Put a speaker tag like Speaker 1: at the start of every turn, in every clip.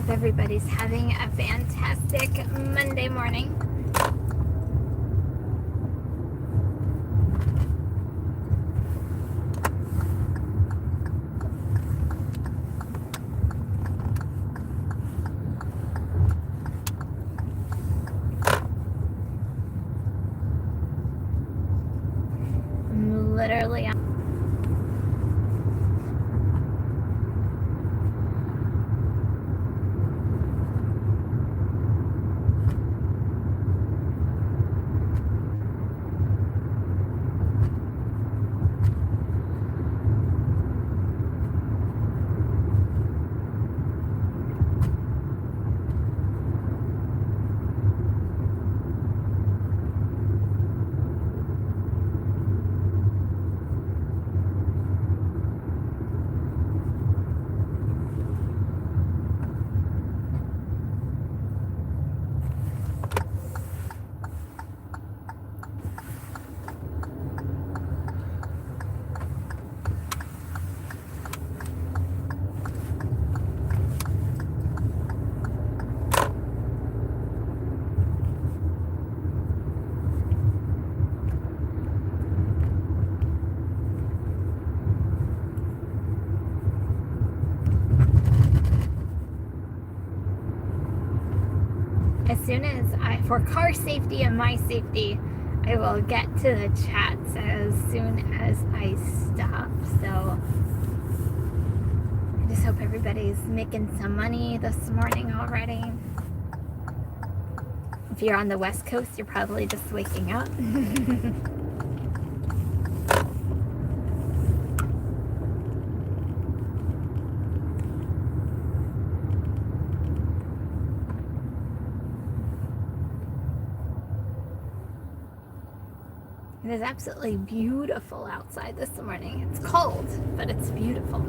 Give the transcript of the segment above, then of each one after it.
Speaker 1: hope everybody's having a fantastic Monday morning. I'm literally on as soon as for car safety and my safety, I will get to the chats as soon as I stop. So I just hope everybody's making some money this morning already. If you're on the West Coast, you're probably just waking up. It is absolutely beautiful outside this morning. It's cold, but it's beautiful.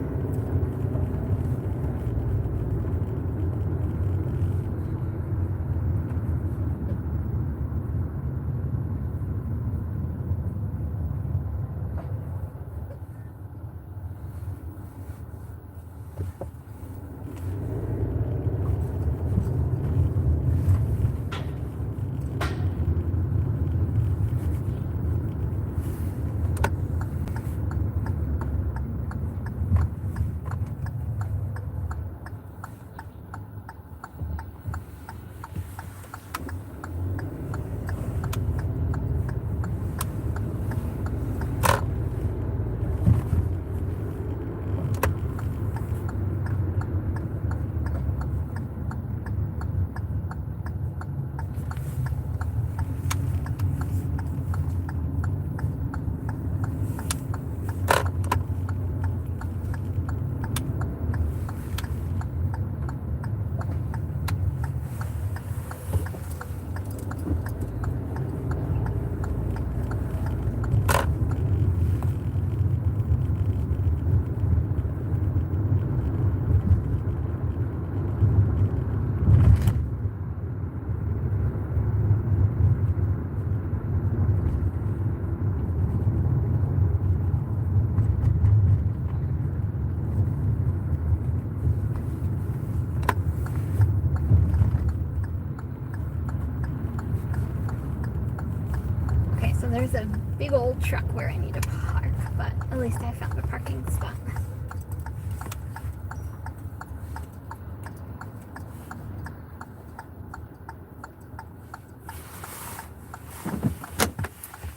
Speaker 1: So there's a big old truck where I need to park, but at least I found a parking spot.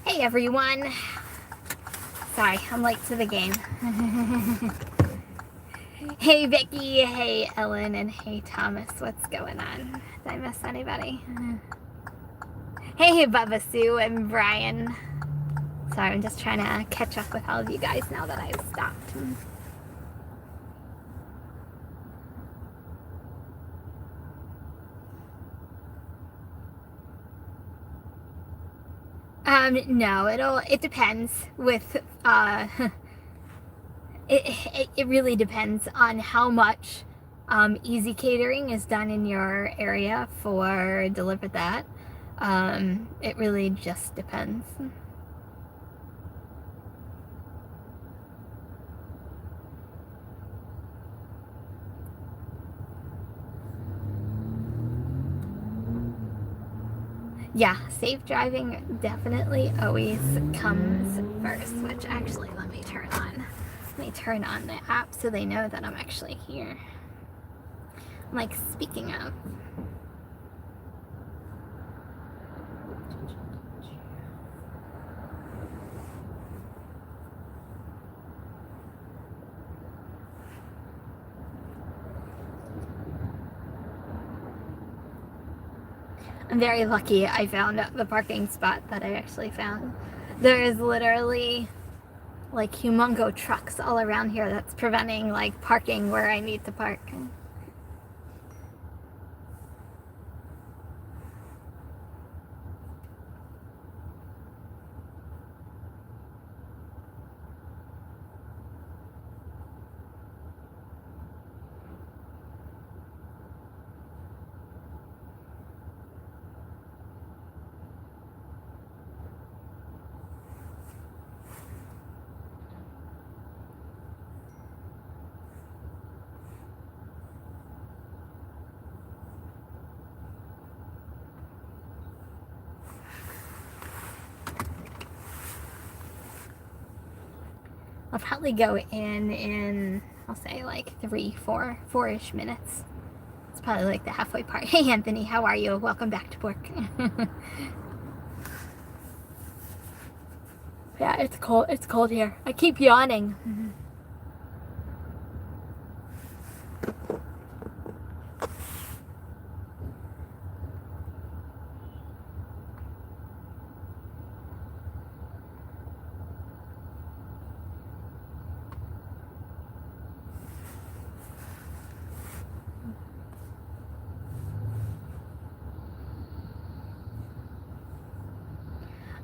Speaker 1: Hey everyone! Sorry, I'm late to the game. Hey Vicky, hey Ellen, and hey Thomas, what's going on? Did I miss anybody? Hey Bubba Sue and Brian. Sorry, I'm just trying to catch up with all of you guys now that I've stopped. No, it depends with, it really depends on how much, easy catering is done in your area for deliver that. It really just depends. Yeah, safe driving definitely always comes first, which actually let me turn on. Let me turn on the app so they know that I'm actually here. Like, speaking of. I'm very lucky I found the parking spot that I actually found. There is literally like humongo trucks all around here that's preventing like parking where I need to park. I'll probably go in I'll say like 4-ish minutes. It's probably like the halfway part. Hey Anthony, how are you? Welcome back to work. Yeah, it's cold. It's cold here. I keep yawning.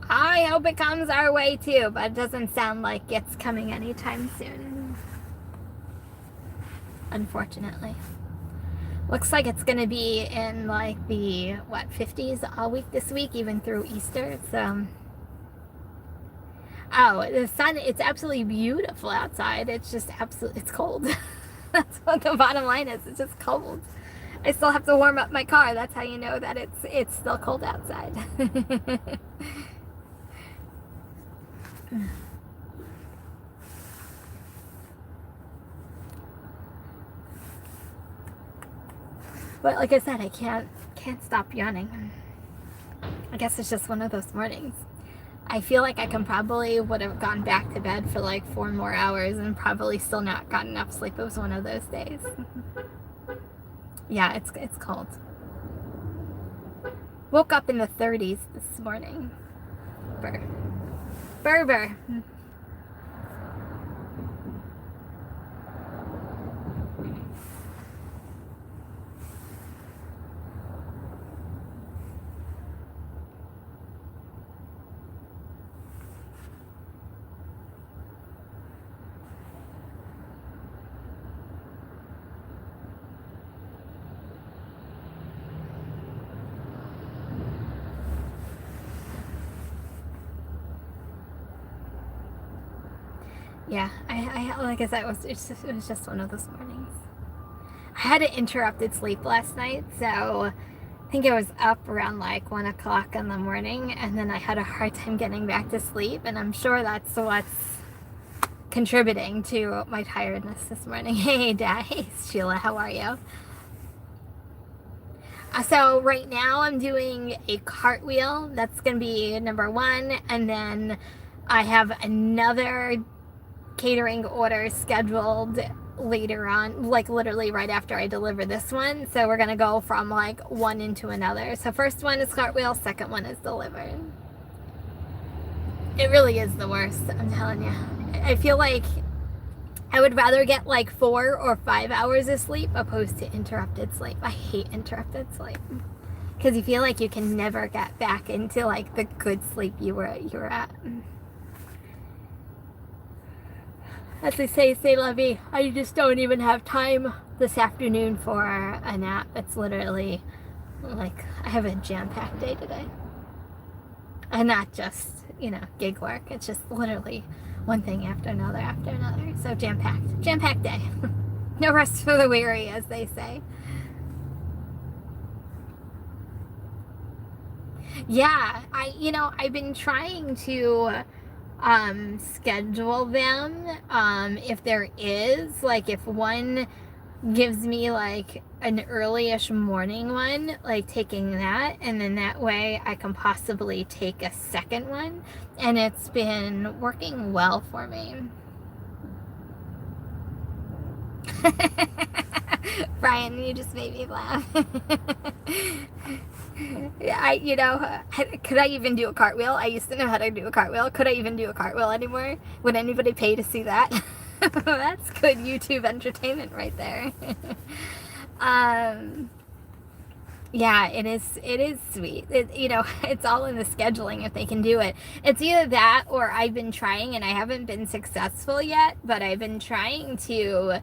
Speaker 1: I hope it comes our way too, but it doesn't sound like it's coming anytime soon. Unfortunately. Looks like it's gonna be in like the, 50s all week this week, even through Easter, so. Oh, the sun, it's absolutely beautiful outside. It's just absolutely, it's cold. That's what the bottom line is. It's just cold. I still have to warm up my car. That's how you know that it's still cold outside. But like I said, I can't stop yawning. I guess it's just one of those mornings. I feel like I would have gone back to bed for like 4 more hours and probably still not got enough sleep. It was one of those days. Yeah, it's cold. Woke up in the 30s this morning. Berber. Yeah, I like I said, it was just one of those mornings. I had an interrupted sleep last night, so I think I was up around like 1 o'clock in the morning, and then I had a hard time getting back to sleep, and I'm sure that's what's contributing to my tiredness this morning. Hey, Dad. Hey, Sheila. How are you? So right now I'm doing a cartwheel. That's going to be number 1, and then I have another catering order scheduled later on, like literally right after I deliver this one. So we're gonna go from like one into another. So first one is cartwheel, second one is delivered. It really is the worst, I'm telling you. I feel like I would rather get like 4 or 5 hours of sleep opposed to interrupted sleep. I hate interrupted sleep because you feel like you can never get back into like the good sleep you were at. As they say, Lovey, I just don't even have time this afternoon for a nap. It's literally like I have a jam-packed day today. And not just, gig work. It's just literally one thing after another after another. So jam-packed day. No rest for the weary, as they say. Yeah, I've been trying to schedule them. If there is, like, if one gives me like an early-ish morning one, like taking that, and then that way I can possibly take a second one, and it's been working well for me. Brian, you just made me laugh. Could I even do a cartwheel? I used to know how to do a cartwheel. Could I even do a cartwheel anymore? Would anybody pay to see that? That's good YouTube entertainment right there. um, yeah, it is sweet. It's all in the scheduling if they can do it. It's either that or I've been trying and I haven't been successful yet, but I've been trying to,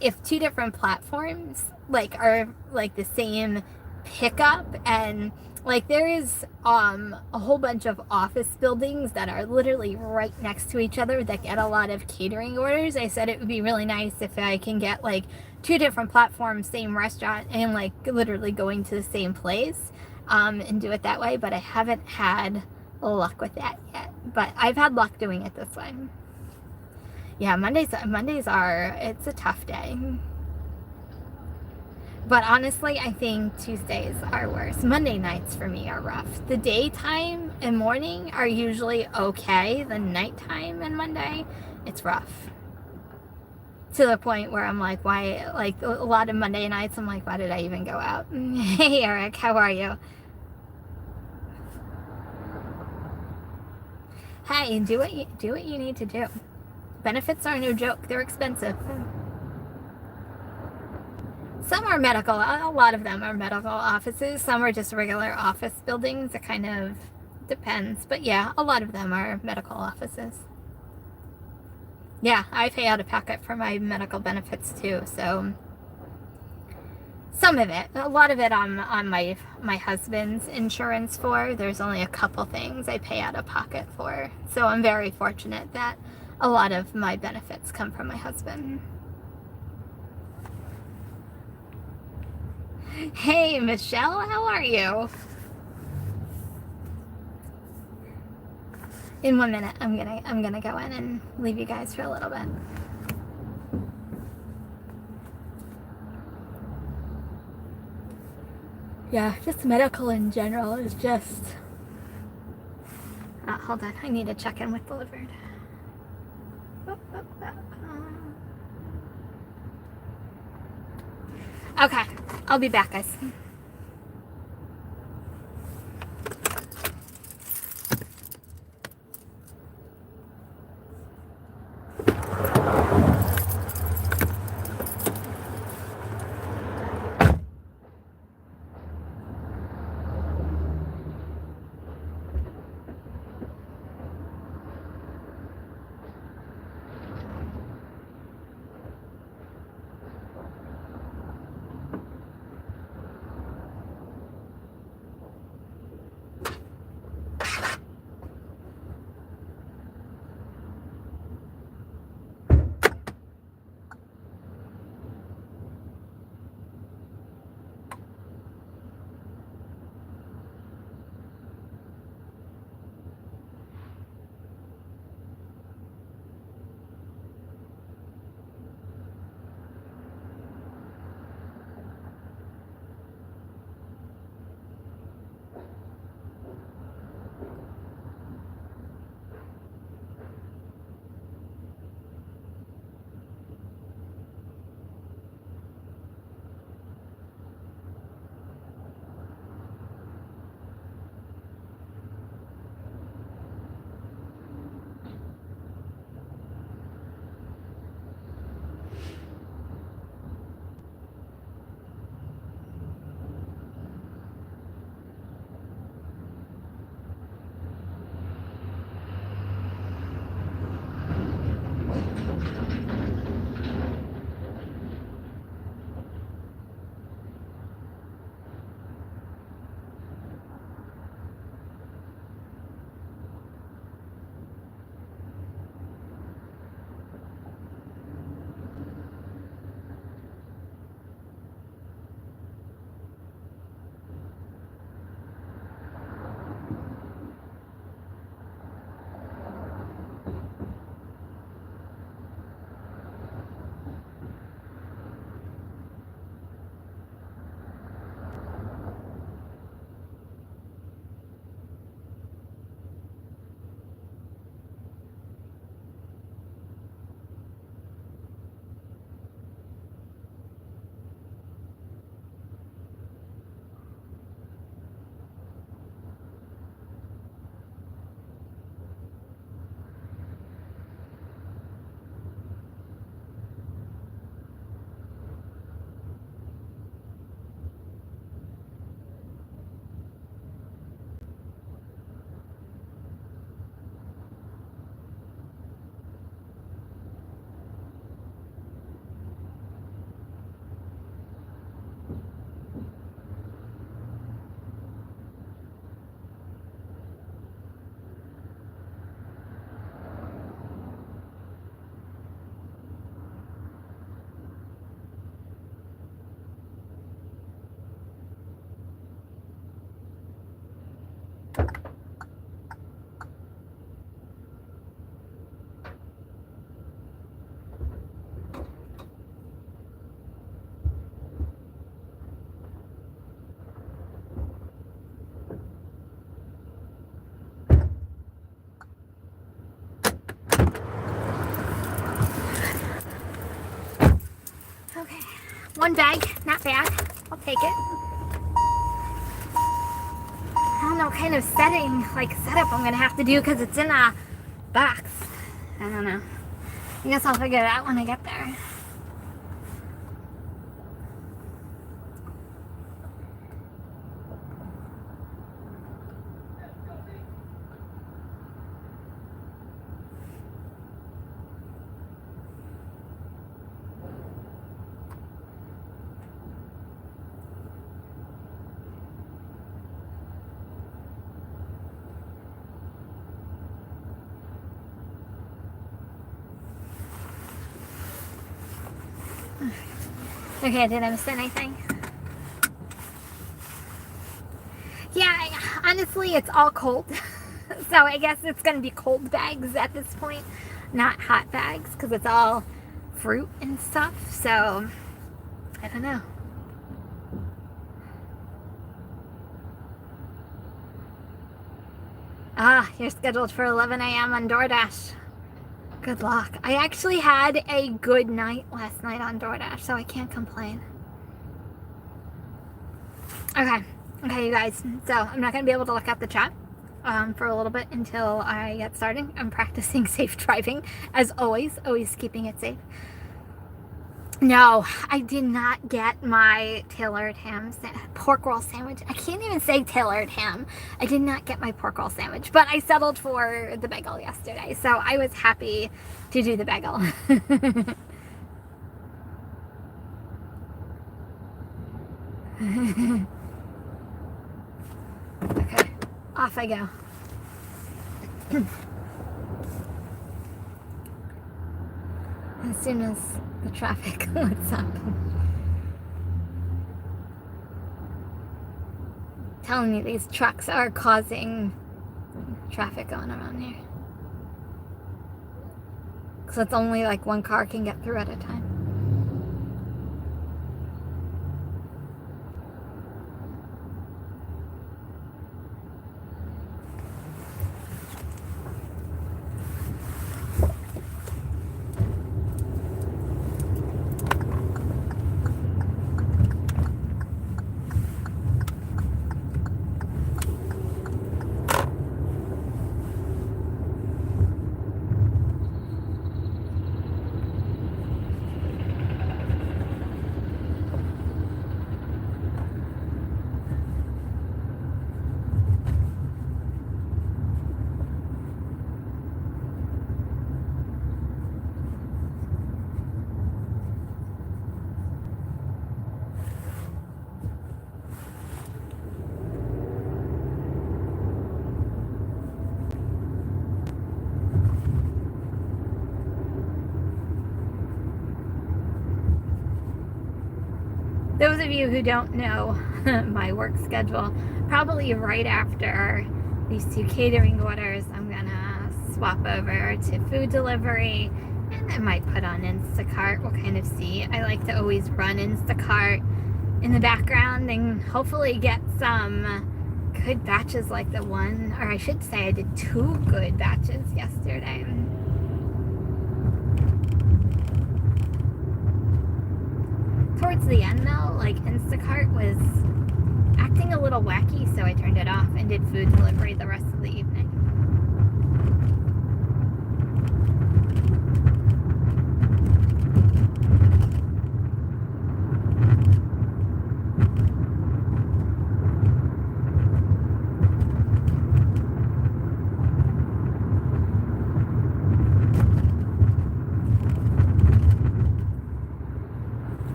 Speaker 1: if two different platforms like are like the same pickup, and like there is a whole bunch of office buildings that are literally right next to each other that get a lot of catering orders. I said it would be really nice if I can get like two different platforms, same restaurant, and like literally going to the same place, and do it that way, but I haven't had luck with that yet, but I've had luck doing it this way. Yeah, Mondays are, it's a tough day. But honestly, I think Tuesdays are worse. Monday nights for me are rough. The daytime and morning are usually okay. The nighttime and Monday, it's rough. To the point where I'm like, why, like a lot of Monday nights, I'm like, why did I even go out? Hey, Eric, how are you? Hey, do what you need to do. Benefits are no joke. They're expensive. Some are medical. A lot of them are medical offices. Some are just regular office buildings. It kind of depends. But yeah, a lot of them are medical offices. Yeah, I pay out of pocket for my medical benefits too. So some of it, a lot of it on my husband's insurance for. There's only a couple things I pay out of pocket for. So I'm very fortunate that a lot of my benefits come from my husband. Hey, Michelle, how are you? In 1 minute, I'm gonna go in and leave you guys for a little bit. Yeah, just medical in general is just. Hold on, I need to check in with delivered. Okay, I'll be back, guys. One bag, not bad. I'll take it. I don't know what kind of setup I'm gonna have to do because it's in a box. I don't know. I guess I'll figure it out when I get there. Okay, did I miss anything? Yeah, honestly, it's all cold. So I guess it's going to be cold bags at this point, not hot bags, because it's all fruit and stuff. So, I don't know. You're scheduled for 11 a.m. on DoorDash. Good luck. I actually had a good night last night on DoorDash, so I can't complain. Okay, you guys. So I'm not going to be able to look at the chat for a little bit until I get started. I'm practicing safe driving, as always keeping it safe. No, I did not get my tailored ham pork roll sandwich. I can't even say tailored ham. I did not get my pork roll sandwich, but I settled for the bagel yesterday, so I was happy to do the bagel. Okay, off I go. As soon as the traffic lets up. Telling you, these trucks are causing traffic going around here. So it's only like one car can get through at a time. Those of you who don't know my work schedule, probably right after these 2 catering orders, I'm gonna swap over to food delivery, and I might put on Instacart. We'll kind of see. I like to always run Instacart in the background and hopefully get some good batches like the one, or I should say I did 2 good batches yesterday. Towards the end though, like Instacart was acting a little wacky, so I turned it off and did food delivery the rest of the evening.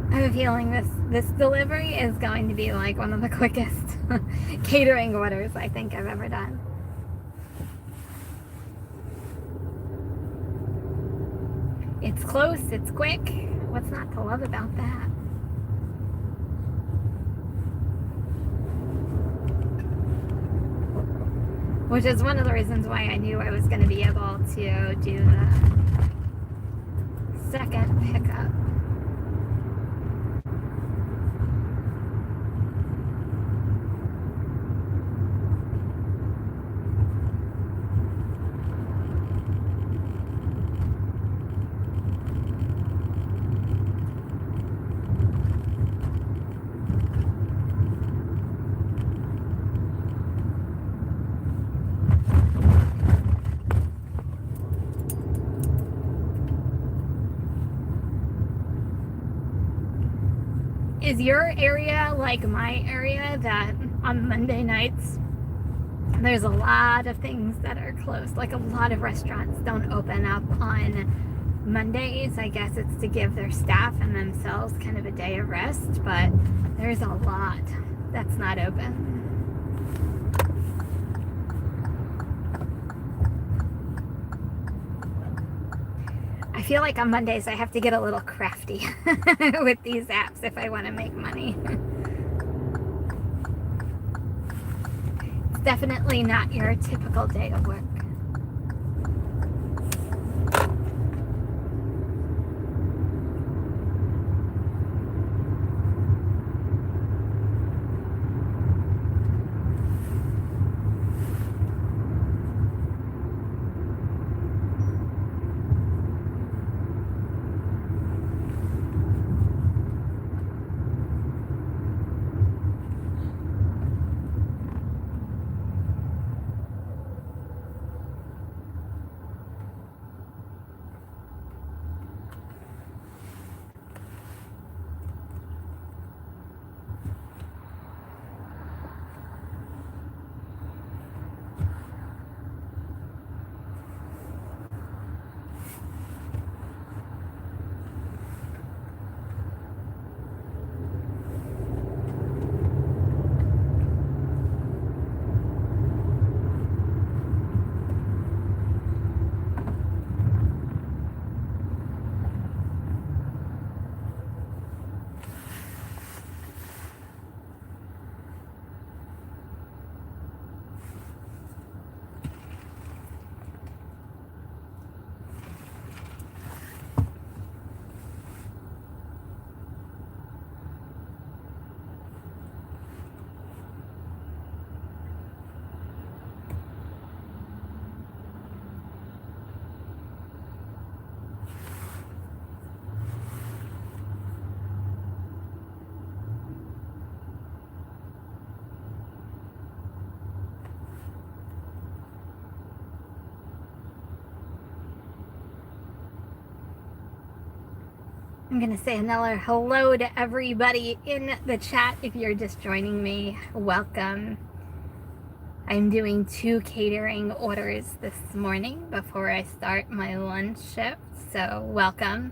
Speaker 1: I have a feeling this delivery is going to be like one of the quickest catering orders I think I've ever done. It's close, it's quick. What's not to love about that? which is one of the reasons why I knew I was going to be able to do the second pickup. Is your area like my area, that on Monday nights there's a lot of things that are closed? Like a lot of restaurants don't open up on Mondays. I guess it's to give their staff and themselves kind of a day of rest, but there's a lot that's not open. I feel like on Mondays I have to get a little crafty with these apps if I want to make money. It's definitely not your typical day of work. I'm going to say another hello to everybody in the chat. If you're just joining me, welcome. I'm doing 2 catering orders this morning before I start my lunch shift, so welcome.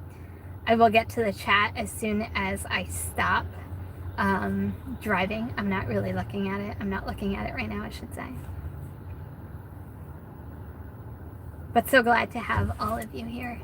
Speaker 1: I will get to the chat as soon as I stop driving. I'm not really looking at it. I'm not looking at it right now, I should say. But so glad to have all of you here.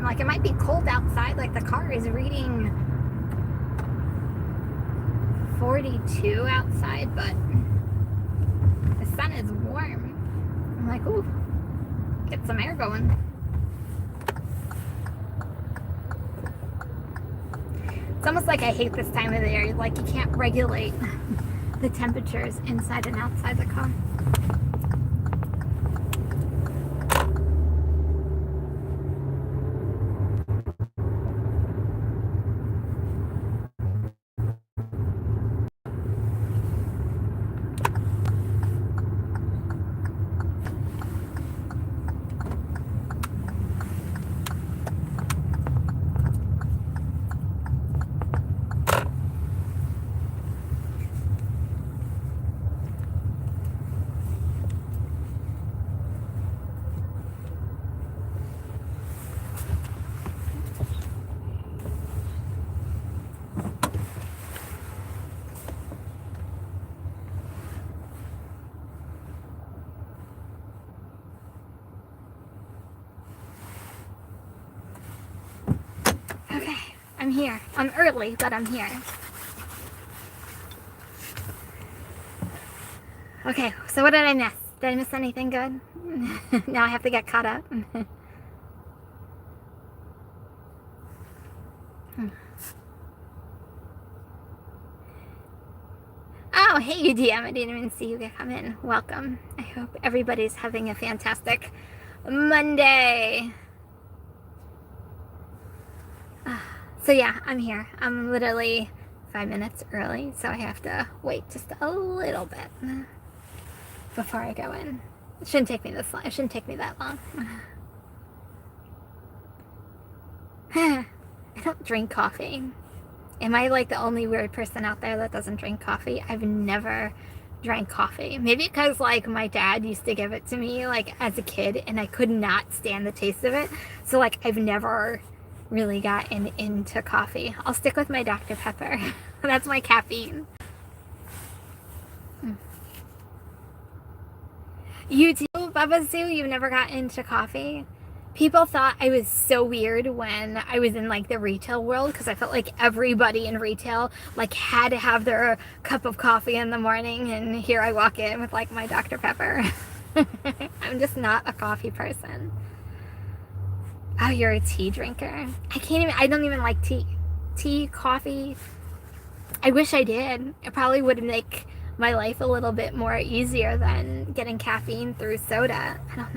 Speaker 1: Like, it might be cold outside, like the car is reading 42 outside, but the sun is warm. I'm like, ooh, get some air going. almost like I hate this time of the year. Like, you can't regulate the temperatures inside and outside the car. Okay, I'm here. I'm early, but I'm here. Okay, so what did I miss? Did I miss anything good? Now I have to get caught up. Oh, hey, UDM. I didn't even see you come in. Welcome. I hope everybody's having a fantastic Monday. So yeah, I'm here. I'm literally 5 minutes early, so I have to wait just a little bit before I go in. It shouldn't take me this long. It shouldn't take me that long. I don't drink coffee. Am I like the only weird person out there that doesn't drink coffee? I've never drank coffee. Maybe because like my dad used to give it to me like as a kid and I could not stand the taste of it. So like I've never really gotten into coffee. I'll stick with my Dr. Pepper. That's my caffeine. You too, Bubba Sue? You've never got into coffee? People thought I was so weird when I was in like the retail world because I felt like everybody in retail like had to have their cup of coffee in the morning, and here I walk in with like my Dr. Pepper. I'm just not a coffee person. Oh, you're a tea drinker? I don't even like tea. Tea, coffee. I wish I did. It probably would make my life a little bit more easier than getting caffeine through soda. I don't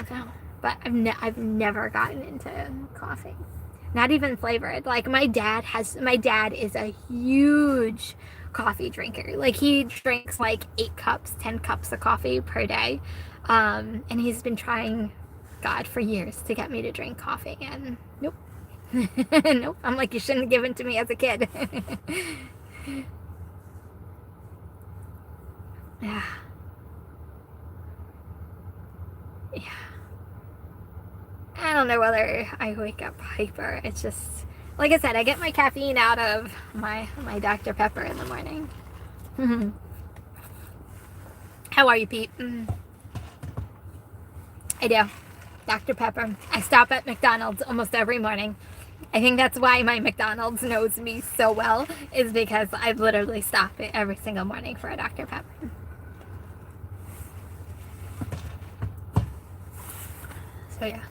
Speaker 1: know. But I've never gotten into coffee. Not even flavored. Like my dad is a huge coffee drinker. Like he drinks like 8 cups, 10 cups of coffee per day. And he's been trying, God, for years to get me to drink coffee, and nope. Nope. I'm like, you shouldn't have given to me as a kid. Yeah. Yeah. I don't know whether I wake up hyper. It's just, like I said, I get my caffeine out of my Dr. Pepper in the morning. How are you, Pete? I do. Dr. Pepper. I stop at McDonald's almost every morning. I think that's why my McDonald's knows me so well, is because I literally stop it every single morning for a Dr. Pepper. So yeah.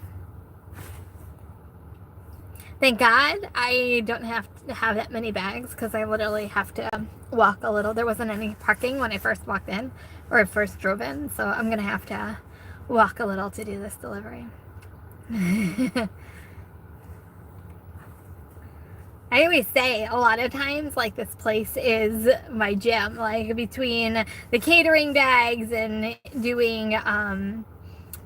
Speaker 1: Thank God I don't have to have that many bags because I literally have to walk a little. There wasn't any parking when I first walked in or first drove in, so I'm going to have to walk a little to do this delivery. I always say a lot of times like this place is my gym, like between the catering bags and doing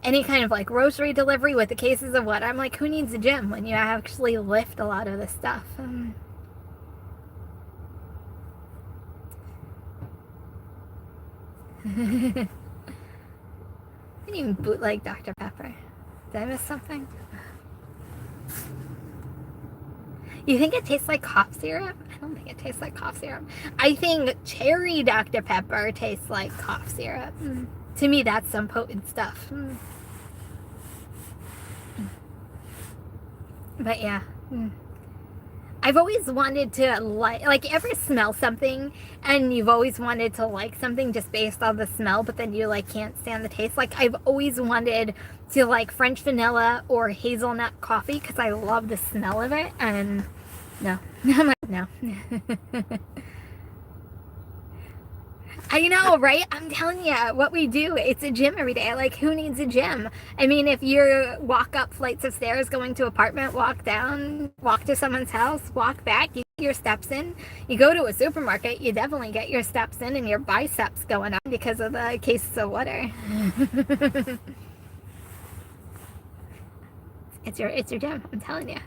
Speaker 1: any kind of like grocery delivery with the cases of what, I'm like, who needs a gym when you actually lift a lot of this stuff? I didn't even bootleg Dr. Pepper. Did I miss something? You think it tastes like cough syrup? I don't think it tastes like cough syrup. I think cherry Dr. Pepper tastes like cough syrup. To me, that's some potent stuff. But yeah. I've always wanted to like ever smell something and you've always wanted to like something just based on the smell, but then you like can't stand the taste. Like I've always wanted to like French vanilla or hazelnut coffee because I love the smell of it, and no, no. I know, right? I'm telling you, what we do, it's a gym every day. Like, who needs a gym? I mean, if you walk up flights of stairs going to apartment, walk down, walk to someone's house, walk back, you get your steps in. You go to a supermarket, you definitely get your steps in and your biceps going on because of the cases of water. It's your gym, I'm telling you.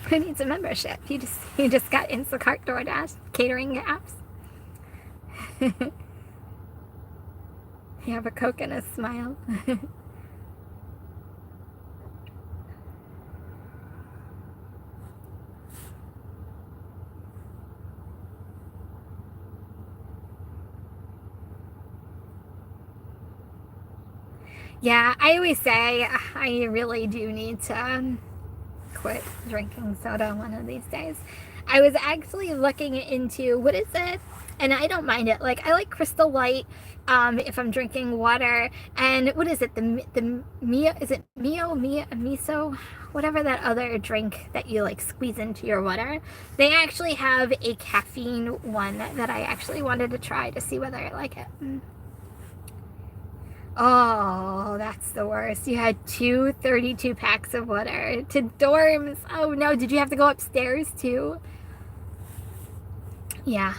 Speaker 1: Who needs a membership? You just got Instacart, DoorDash, catering apps. You have a Coke and a smile. Yeah, I always say I really do need to quit drinking soda one of these days. I was actually looking into, what is it? And I don't mind it. Like, I like Crystal Light if I'm drinking water. And what is it? The Mio, is it Miso? Whatever that other drink that you like squeeze into your water. They actually have a caffeine one that I actually wanted to try to see whether I like it. Oh, that's the worst. You had 32 packs of water to dorms. Oh no, did you have to go upstairs too? Yeah.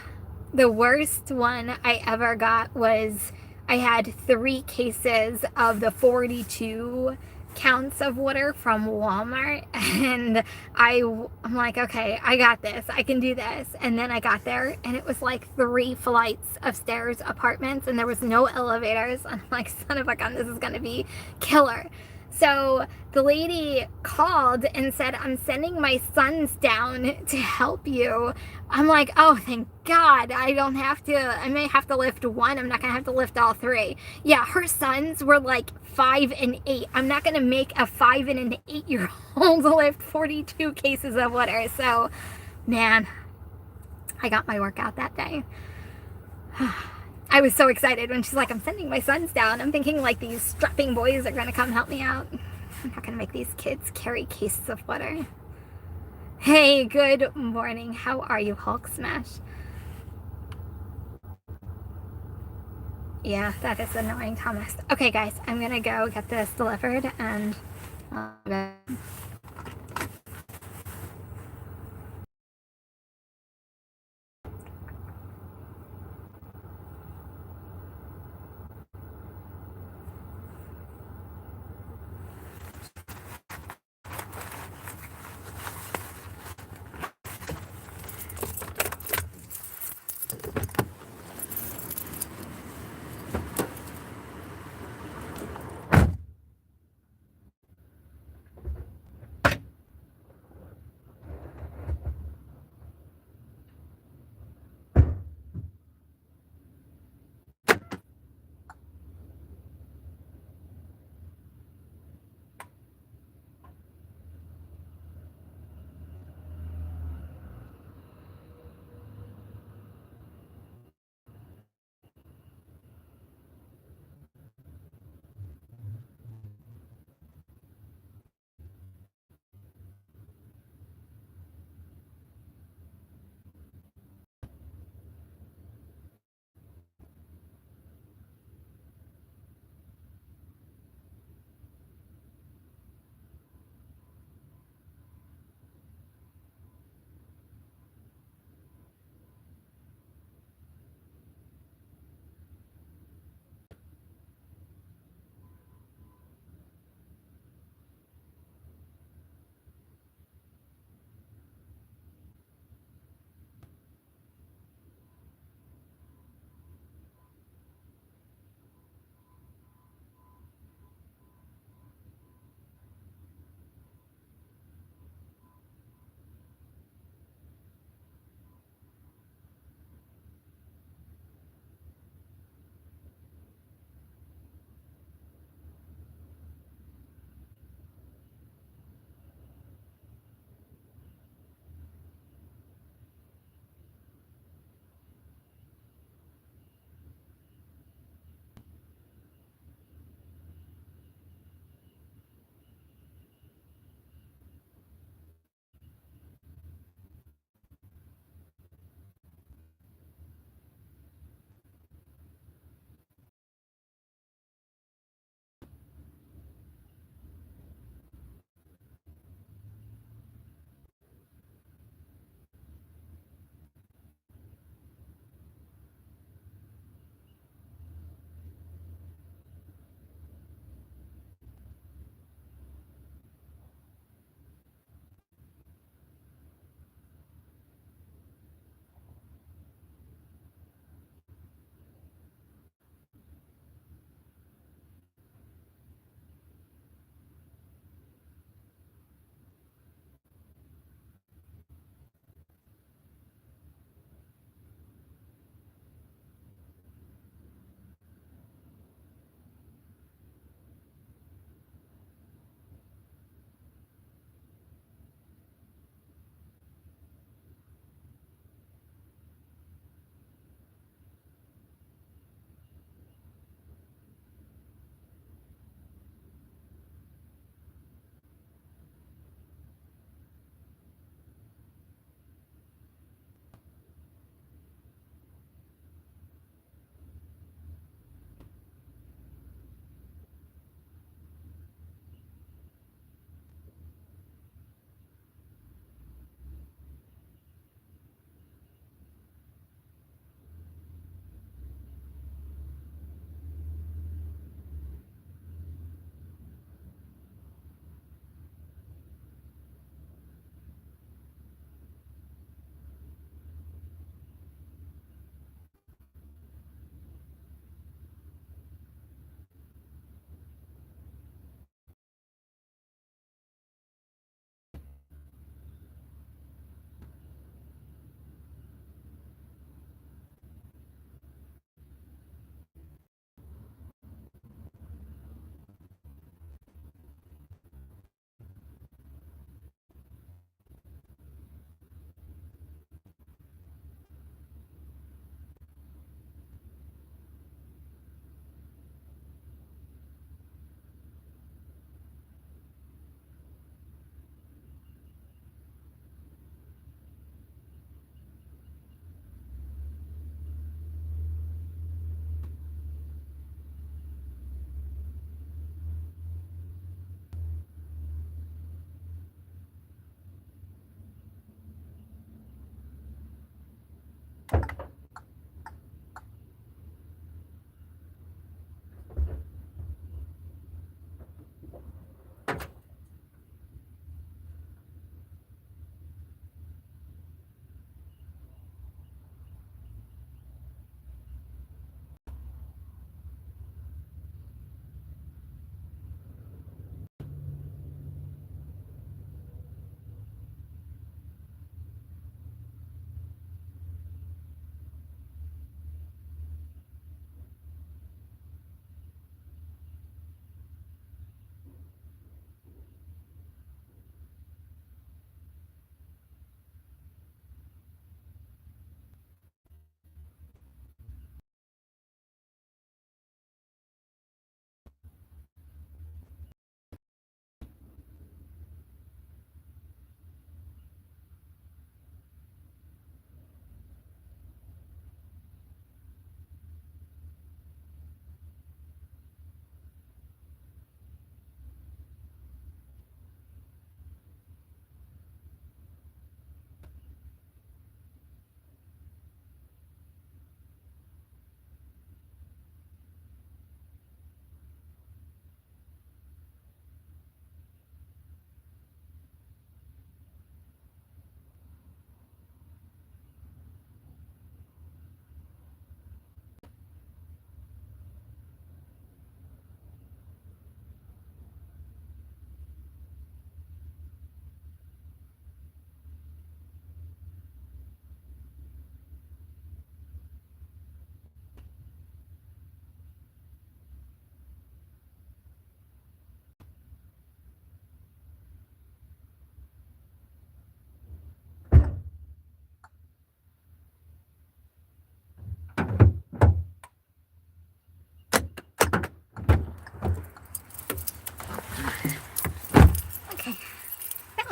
Speaker 1: The worst one I ever got was I had 3 cases of the 42 counts of water from Walmart, and I'm like, okay, I got this, I can do this. And then I got there and it was like 3 flights of stairs apartments and there was no elevators, and I'm like, son of a gun, this is gonna be killer. So the lady called and said, I'm sending my sons down to help you. I'm like, oh, thank God. I don't have to, I may have to lift 1. I'm not going to have to lift all 3. Yeah, her sons were like 5 and 8. I'm not going to make a 5 and an 8-year-old lift 42 cases of water. So, man, I got my workout that day. I was so excited when she's like, I'm sending my sons down. I'm thinking like these strapping boys are going to come help me out. I'm not going to make these kids carry cases of water. Hey, good morning. How are you, Hulk Smash? Yeah, that is annoying, Thomas. Okay, guys, I'm going to go get this delivered and...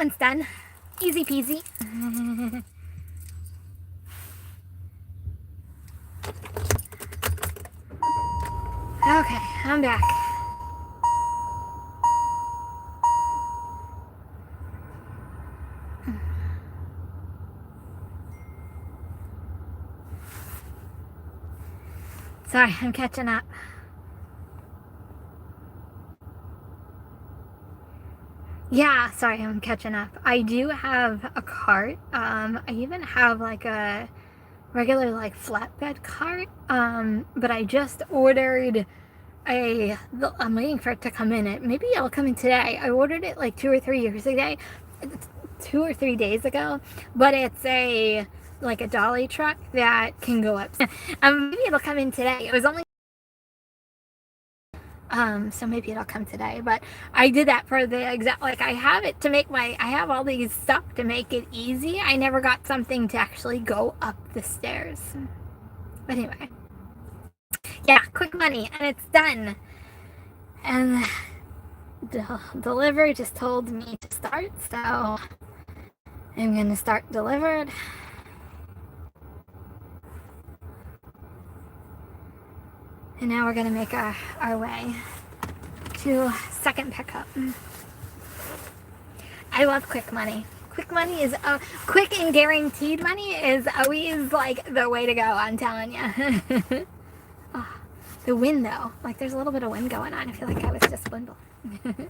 Speaker 1: one's done. Easy peasy. Okay, I'm back. Sorry, I'm catching up. Yeah, sorry, I'm catching up. I do have a cart. I even have like a regular like flatbed cart. But I just ordered I'm waiting for it to come in. Maybe it'll come in today. I ordered it like 2 or 3 years ago, 2 or 3 days ago, but it's like a dolly truck that can go up. Maybe it'll come in today. It was only so maybe it'll come today, but I did that for the exact, like I have it to make I have all these stuff to make it easy. I never got something to actually go up the stairs. But anyway, yeah, quick money, and it's done. And the delivery just told me to start, so I'm gonna start delivered. And now we're gonna make our way to second pickup. I love quick money. Quick money is quick and guaranteed money is always like the way to go. I'm telling you. Oh, the wind though, like there's a little bit of wind going on. I feel like I was just windblowing.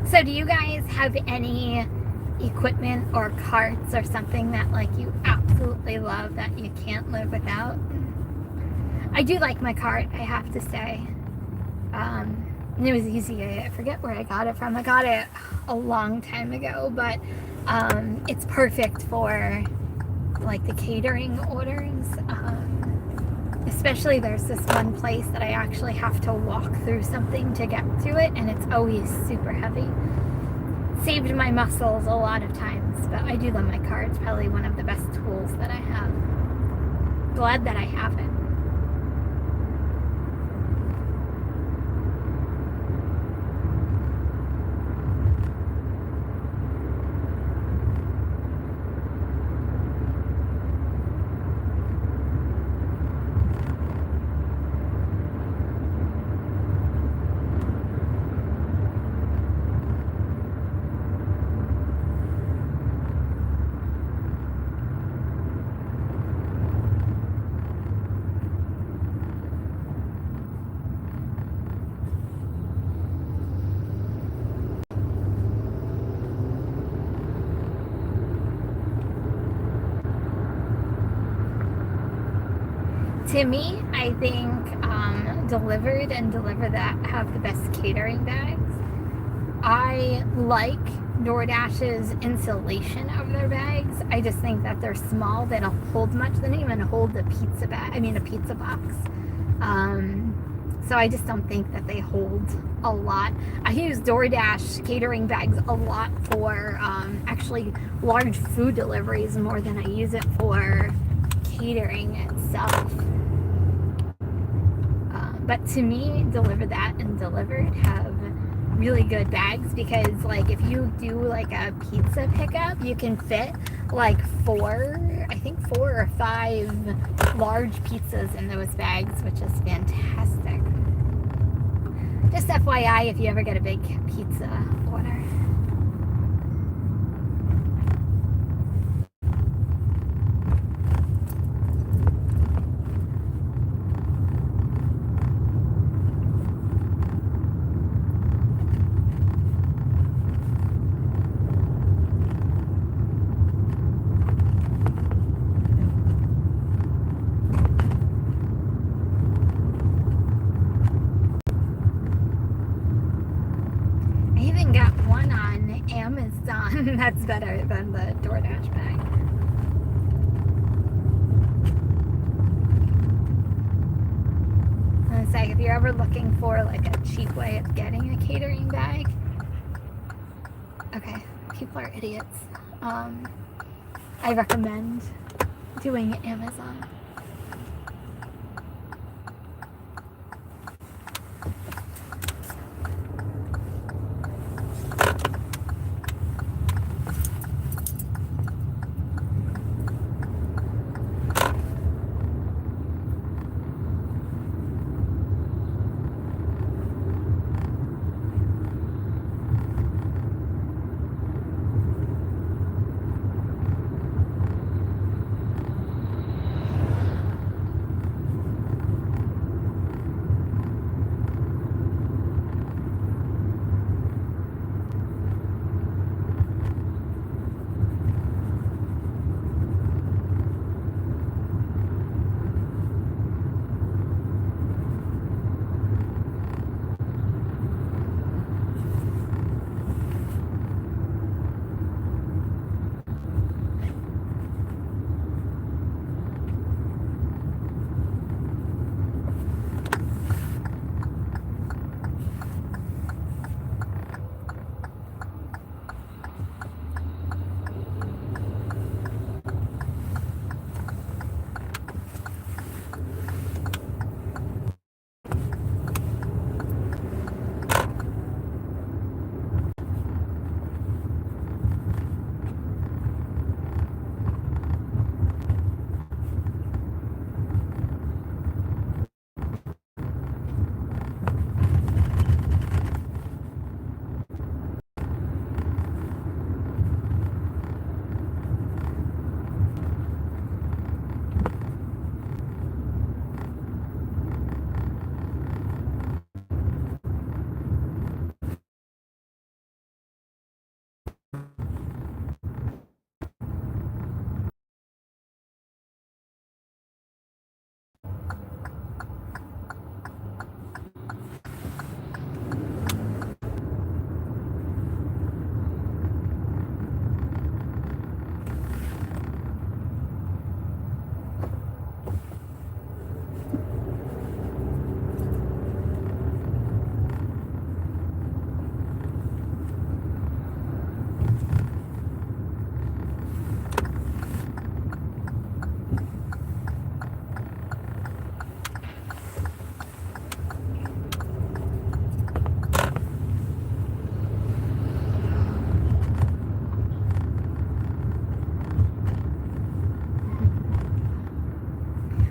Speaker 1: So do you guys have any equipment or carts or something that like you absolutely love that you can't live without? I do like my cart, I have to say. And it was easy. I forget where I got it from. I got it a long time ago, but it's perfect for like the catering orders. Especially there's this one place that I actually have to walk through something to get to it, and it's always super heavy. Saved my muscles a lot of times, but I do love my car. It's probably one of the best tools that I have. Glad that I have it. To me, I think Delivered and Deliver That have the best catering bags. I like DoorDash's insulation of their bags. I just think that they're small. They don't hold much. They don't even hold a pizza bag. I mean, a pizza box. So I just don't think that they hold a lot. I use DoorDash catering bags a lot for actually large food deliveries more than I use it for catering itself. But to me, Deliver That and Delivered have really good bags because like if you do like a pizza pickup, you can fit like I think 4 or 5 large pizzas in those bags, which is fantastic. Just FYI if you ever get a big pizza order. I even got one on Amazon that's better than the DoorDash bag. It's like if you're ever looking for like a cheap way of getting a catering bag, okay, people are idiots. I recommend doing Amazon.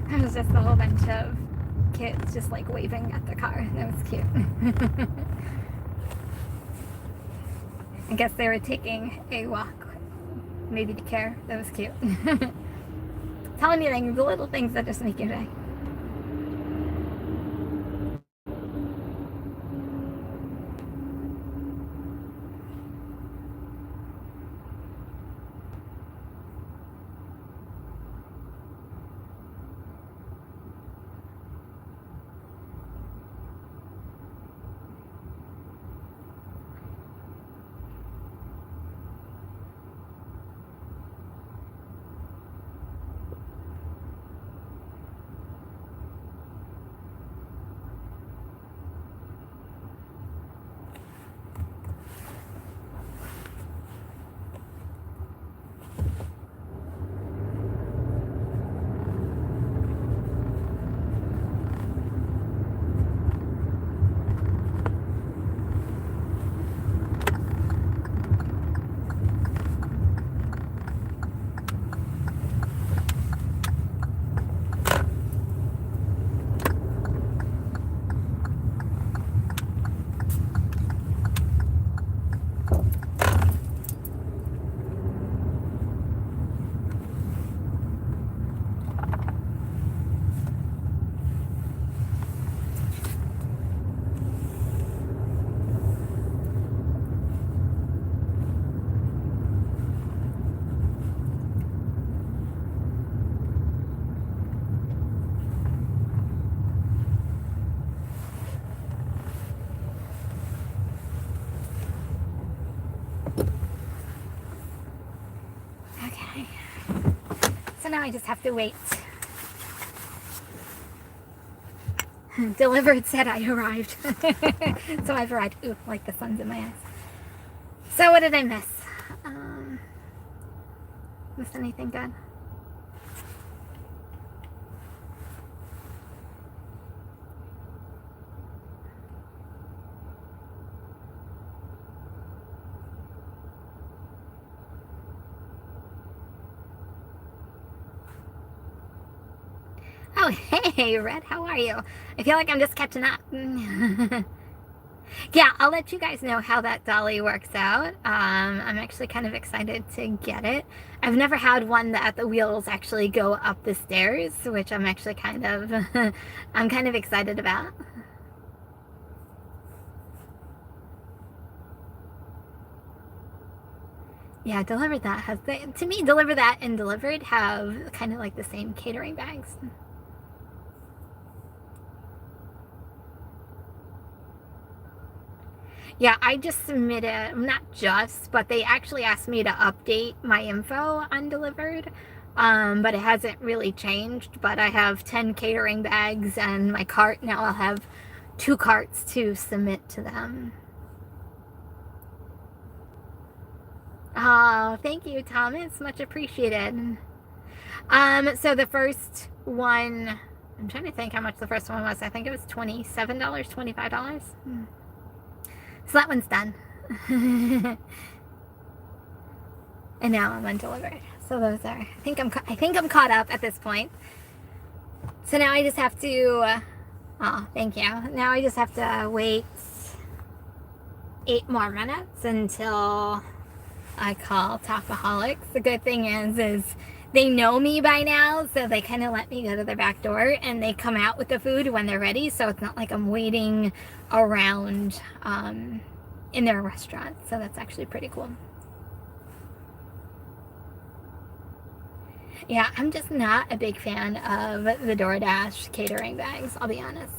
Speaker 1: It was just a whole bunch of kids just like waving at the car. That was cute. I guess they were taking a walk, maybe to care. That was cute. Telling you things, the little things that just make your day. So now I just have to wait. Delivered said I arrived. So I've arrived. Ooh, like the sun's in my eyes. So what did I miss? Miss anything good? Oh, hey, Red, how are you? I feel like I'm just catching up. Yeah, I'll let you guys know how that dolly works out. I'm actually kind of excited to get it. I've never had one that the wheels actually go up the stairs, which I'm actually kind of, I'm kind of excited about. Yeah, Deliver That has, to me, Deliver That and Delivered have kind of like the same catering bags. Yeah, I just submitted, not just, but they actually asked me to update my info on Delivered. But it hasn't really changed. But I have 10 catering bags and my cart. Now I'll have 2 carts to submit to them. Oh, thank you, Thomas. Much appreciated. So the first one, I'm trying to think how much the first one was. I think it was $27, $25. So that one's done. And now I'm undelivered. So those are, I think I'm caught up at this point. So now I just have to, oh, thank you. Now I just have to wait 8 more minutes until I call Talkaholics. The good thing is they know me by now, so they kind of let me go to their back door and they come out with the food when they're ready, so it's not like I'm waiting around in their restaurant. So that's actually pretty cool. Yeah, I'm just not a big fan of the DoorDash catering bags, I'll be honest.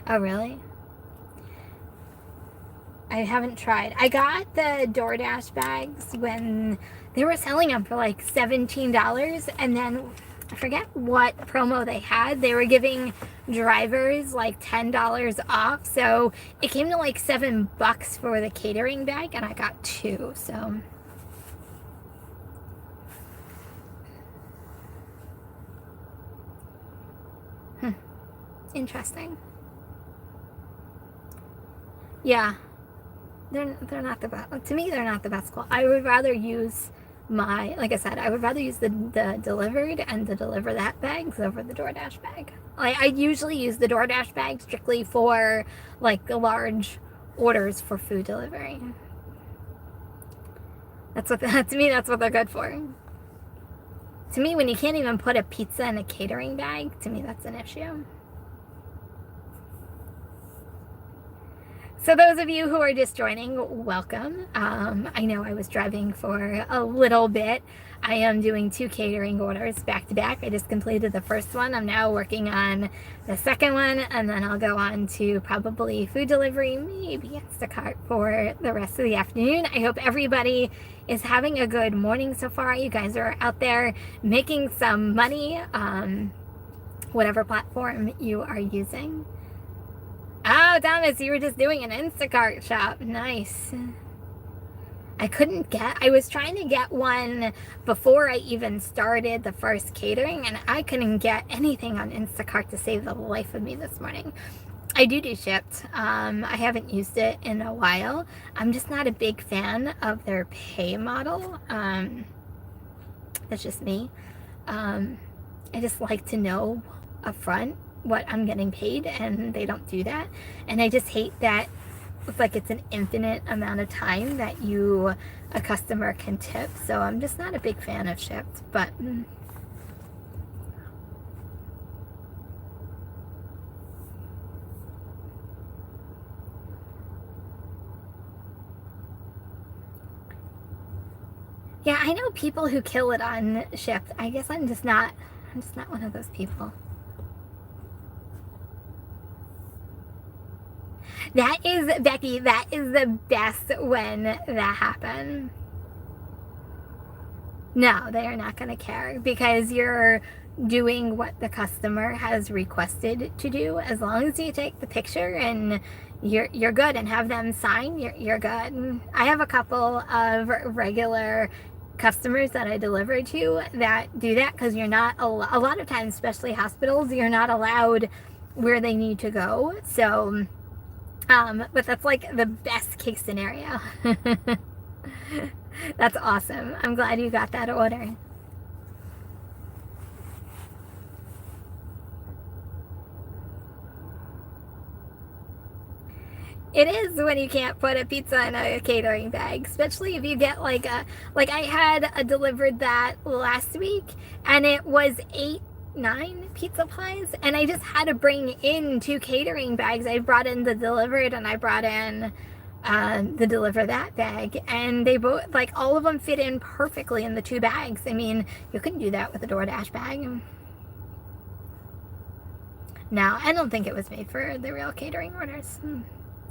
Speaker 1: Oh, really? I haven't tried. I got the DoorDash bags when they were selling them for like $17, and then I forget what promo they had. They were giving drivers like $10 off, so it came to like $7 for the catering bag, and I got 2. So interesting. Yeah. They're not the best. To me, they're not the best quality. I would rather use like I said, I would rather use the Delivered and the Deliver That bags over the DoorDash bag. Like, I usually use the DoorDash bag strictly for like the large orders for food delivery. To me, that's what they're good for. To me, when you can't even put a pizza in a catering bag, to me, that's an issue. So those of you who are just joining, welcome. I know I was driving for a little bit. I am doing 2 catering orders back to back. I just completed the first one. I'm now working on the second one, and then I'll go on to probably food delivery, maybe Instacart for the rest of the afternoon. I hope everybody is having a good morning so far. You guys are out there making some money, whatever platform you are using. Oh, Thomas, you were just doing an Instacart shop. Nice. I was trying to get one before I even started the first catering, and I couldn't get anything on Instacart to save the life of me this morning. I do Shipt. I haven't used it in a while. I'm just not a big fan of their pay model. That's just me. I just like to know upfront what I'm getting paid, and they don't do that. And I just hate that it's like it's an infinite amount of time that a customer can tip. So I'm just not a big fan of Shipt, but yeah, I know people who kill it on Shipt. I guess I'm just not one of those people. That is, Becky, that is the best when that happened. No, they are not going to care because you're doing what the customer has requested to do. As long as you take the picture and you're good and have them sign, you're good. I have a couple of regular customers that I deliver to that do that because you're not a lot of times, especially hospitals, you're not allowed where they need to go. So, but that's like the best case scenario. That's awesome. I'm glad you got that order. It is when you can't put a pizza in a catering bag, especially if you get like I had a delivered that last week and it was 9 pizza pies and I just had to bring in 2 catering bags. I brought in the delivered and I brought in the deliver that bag, and they both, like, all of them fit in perfectly in the 2 bags. I mean, you couldn't do that with a DoorDash bag. No, I don't think it was made for the real catering orders.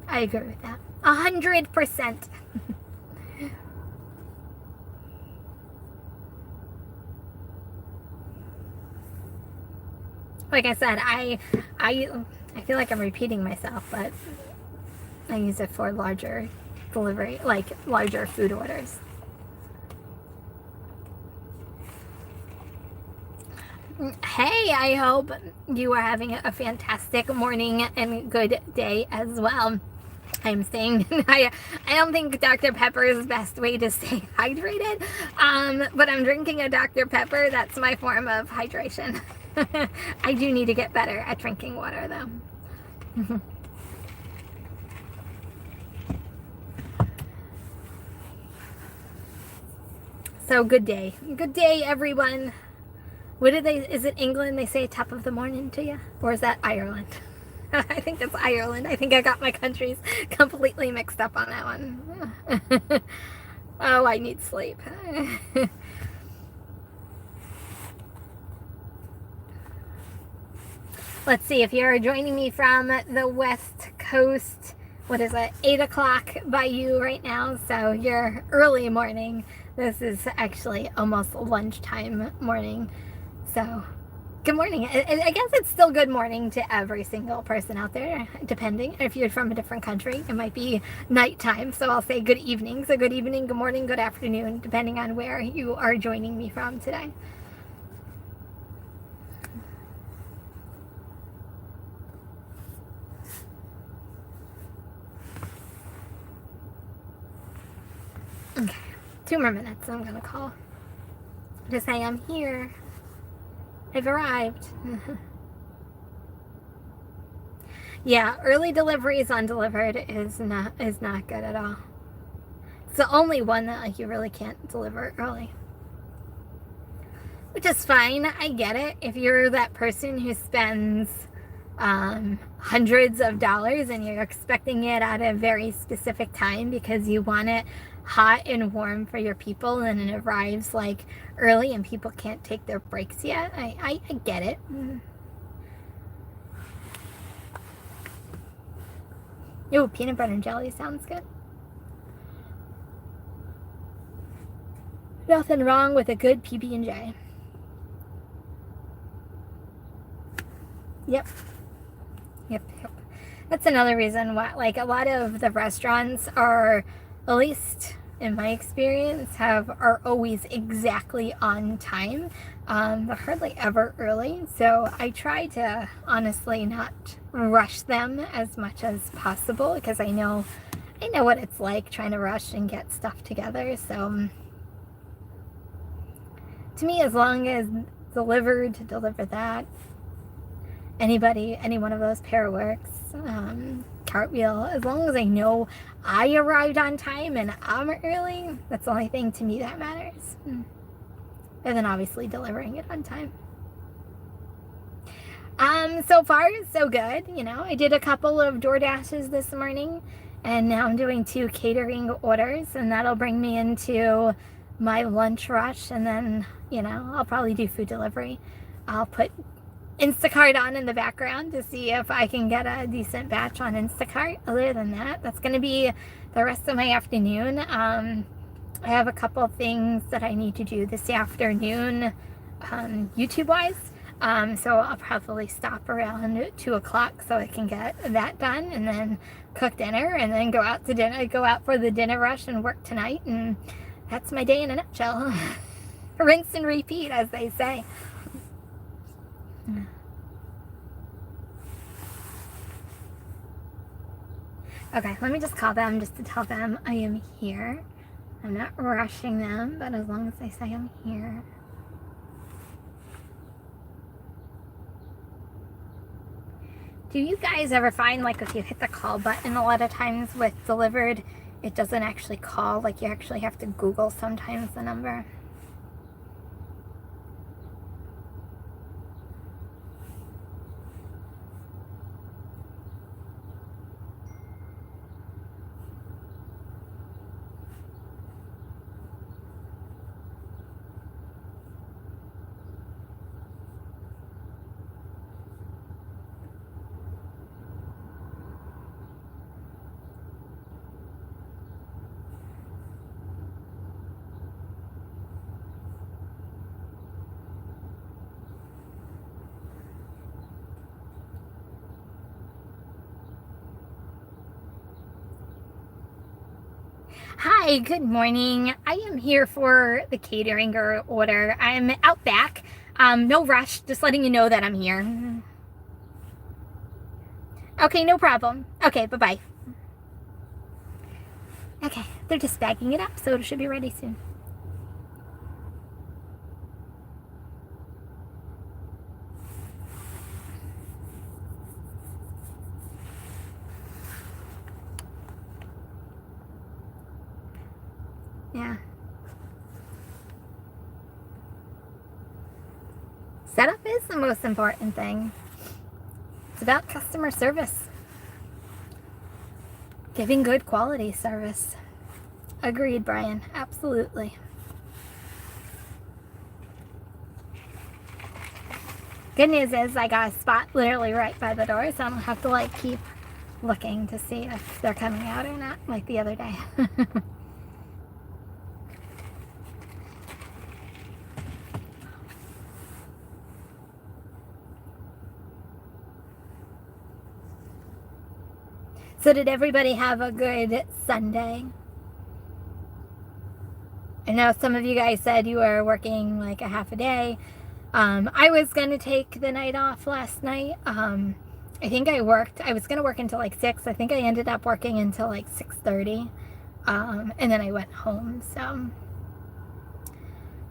Speaker 1: I agree with that 100%. Like I said, I feel like I'm repeating myself, but I use it for larger delivery, like larger food orders. Hey, I hope you are having a fantastic morning and good day as well. I'm saying I don't think Dr. Pepper is the best way to stay hydrated, but I'm drinking a Dr. Pepper. That's my form of hydration. I do need to get better at drinking water, though. So good day. Good day, everyone. What did is it England? They say top of the morning to you? Or is that Ireland? I think it's Ireland. I think I got my countries completely mixed up on that one. Oh, I need sleep. Let's see, if you're joining me from the West Coast, what is it, 8 o'clock by you right now, so you're early morning. This is actually almost lunchtime morning, so good morning. I guess it's still good morning to every single person out there, depending. If you're from a different country, it might be nighttime, so I'll say good evening. So good evening, good morning, good afternoon, depending on where you are joining me from today. Okay, 2 more minutes, I'm gonna call to say I'm here. I've arrived. Yeah, early deliveries undelivered is not good at all. It's the only one that, like, you really can't deliver early, which is fine. I get it. If you're that person who spends hundreds of dollars and you're expecting it at a very specific time because you want it hot and warm for your people and it arrives like early and people can't take their breaks yet, I get it. Ooh, peanut butter and jelly sounds good. Nothing wrong with a good PB&J. Yep. That's another reason why, like, a lot of the restaurants are, at least in my experience, are always exactly on time. They're hardly ever early, so I try to honestly not rush them as much as possible because I know what it's like trying to rush and get stuff together. So to me, as long as deliver that, any one of those pair works. Cartwheel, as long as I know I arrived on time and I'm early, that's the only thing to me that matters. And then obviously delivering it on time. So far so good. I did a couple of DoorDashes this morning and now I'm doing 2 catering orders, and that'll bring me into my lunch rush, and then I'll probably do food delivery. I'll put Instacart on in the background to see if I can get a decent batch on Instacart. Other than that, that's going to be the rest of my afternoon. I have a couple of things that I need to do this afternoon, YouTube-wise. So I'll probably stop around 2 o'clock so I can get that done, and then cook dinner, and then go out for the dinner rush and work tonight, and that's my day in a nutshell. Rinse and repeat, as they say. Okay, let me just call them just to tell them I am here. I'm not rushing them, but as long as they say I'm here. Do you guys ever find, like, if you hit the call button a lot of times with delivered, it doesn't actually call? Like, you actually have to Google sometimes the number? Hi, good morning. I am here for the catering order. I'm out back. No rush, just letting you know that I'm here. Okay, no problem. Okay, bye-bye. Okay, they're just bagging it up, so it should be ready soon. Yeah. Setup is the most important thing. It's about customer service. Giving good quality service. Agreed, Brian. Absolutely. Good news is I got a spot literally right by the door, so I don't have to, like, keep looking to see if they're coming out or not, like the other day. So did everybody have a good Sunday? I know some of you guys said you were working like a half a day. I was going to take the night off last night. I think I was going to work until like 6. I think I ended up working until like 6:30. And then I went home. So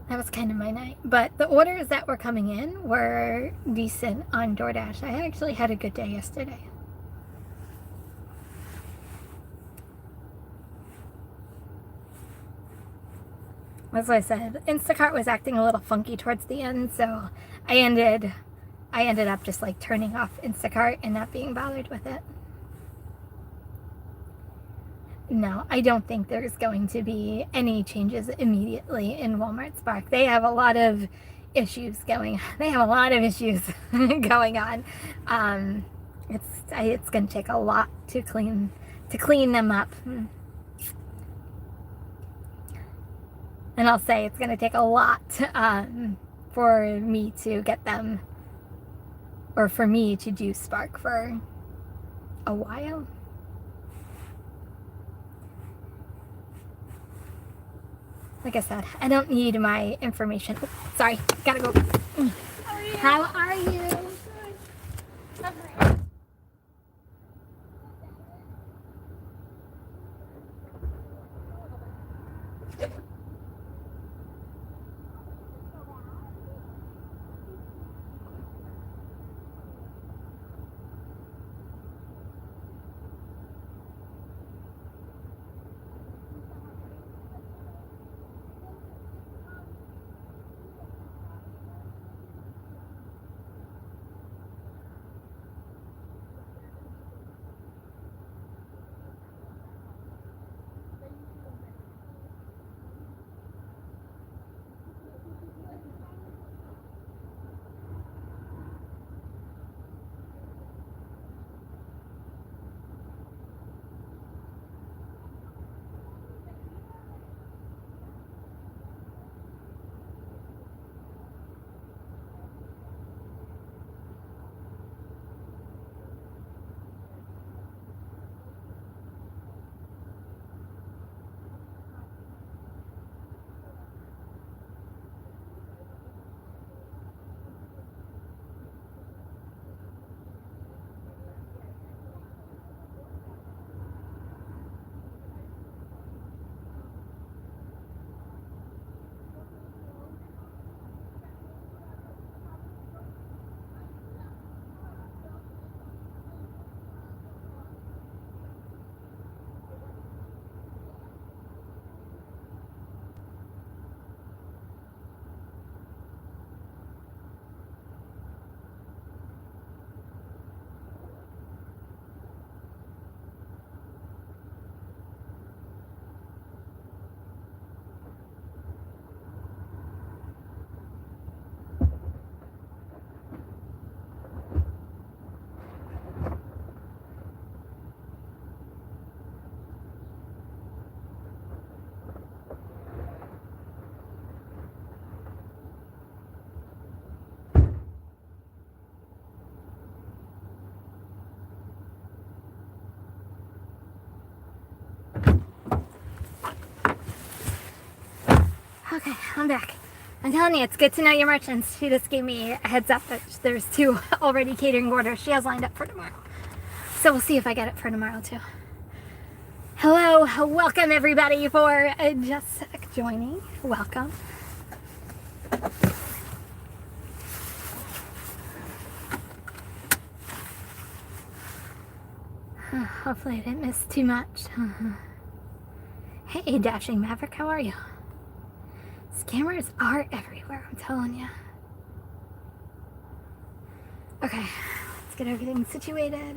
Speaker 1: that was kind of my night. But the orders that were coming in were decent on DoorDash. I actually had a good day yesterday. As I said, Instacart was acting a little funky towards the end, so I ended up just like turning off Instacart and not being bothered with it. No, I don't think there's going to be any changes immediately in Walmart Spark. They have a lot of issues going going on. It's going to take a lot to clean them up. And I'll say it's going to take a lot for me to get them, or for me to do Spark for a while. Like I said, I don't need my information. Oh, sorry, gotta go. How are you? Good. Okay, I'm back. I'm telling you, it's good to know your merchants. She just gave me a heads up that there's 2 already catering orders she has lined up for tomorrow. So we'll see if I get it for tomorrow too. Hello, welcome everybody for just joining. Welcome. Hopefully I didn't miss too much. Hey, Dashing Maverick, how are you? Scammers are everywhere, I'm telling you. Okay, let's get everything situated.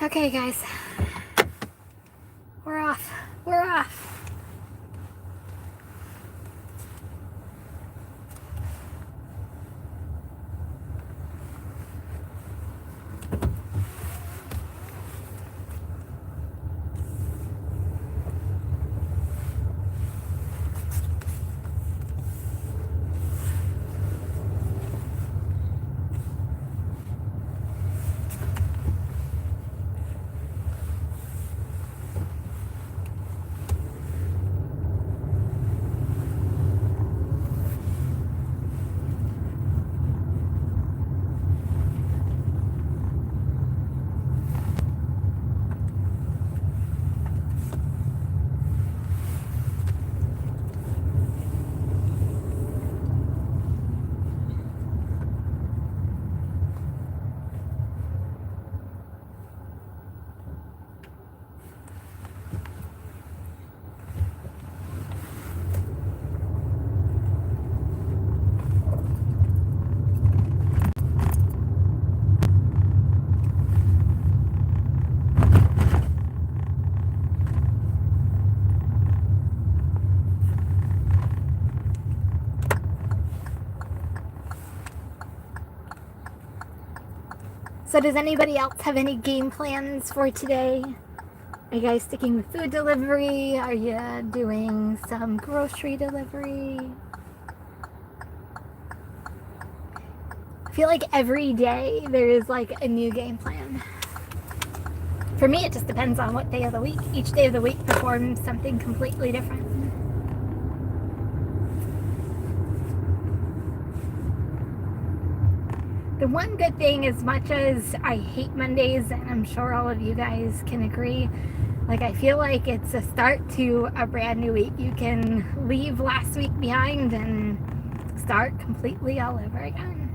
Speaker 1: Okay, guys, we're off. We're off. So does anybody else have any game plans for today? Are you guys sticking with food delivery? Are you doing some grocery delivery? I feel like every day there is like a new game plan. For me, it just depends on what day of the week. Each day of the week performs something completely different. The one good thing, as much as I hate Mondays, and I'm sure all of you guys can agree, like I feel like it's a start to a brand new week. You can leave last week behind and start completely all over again.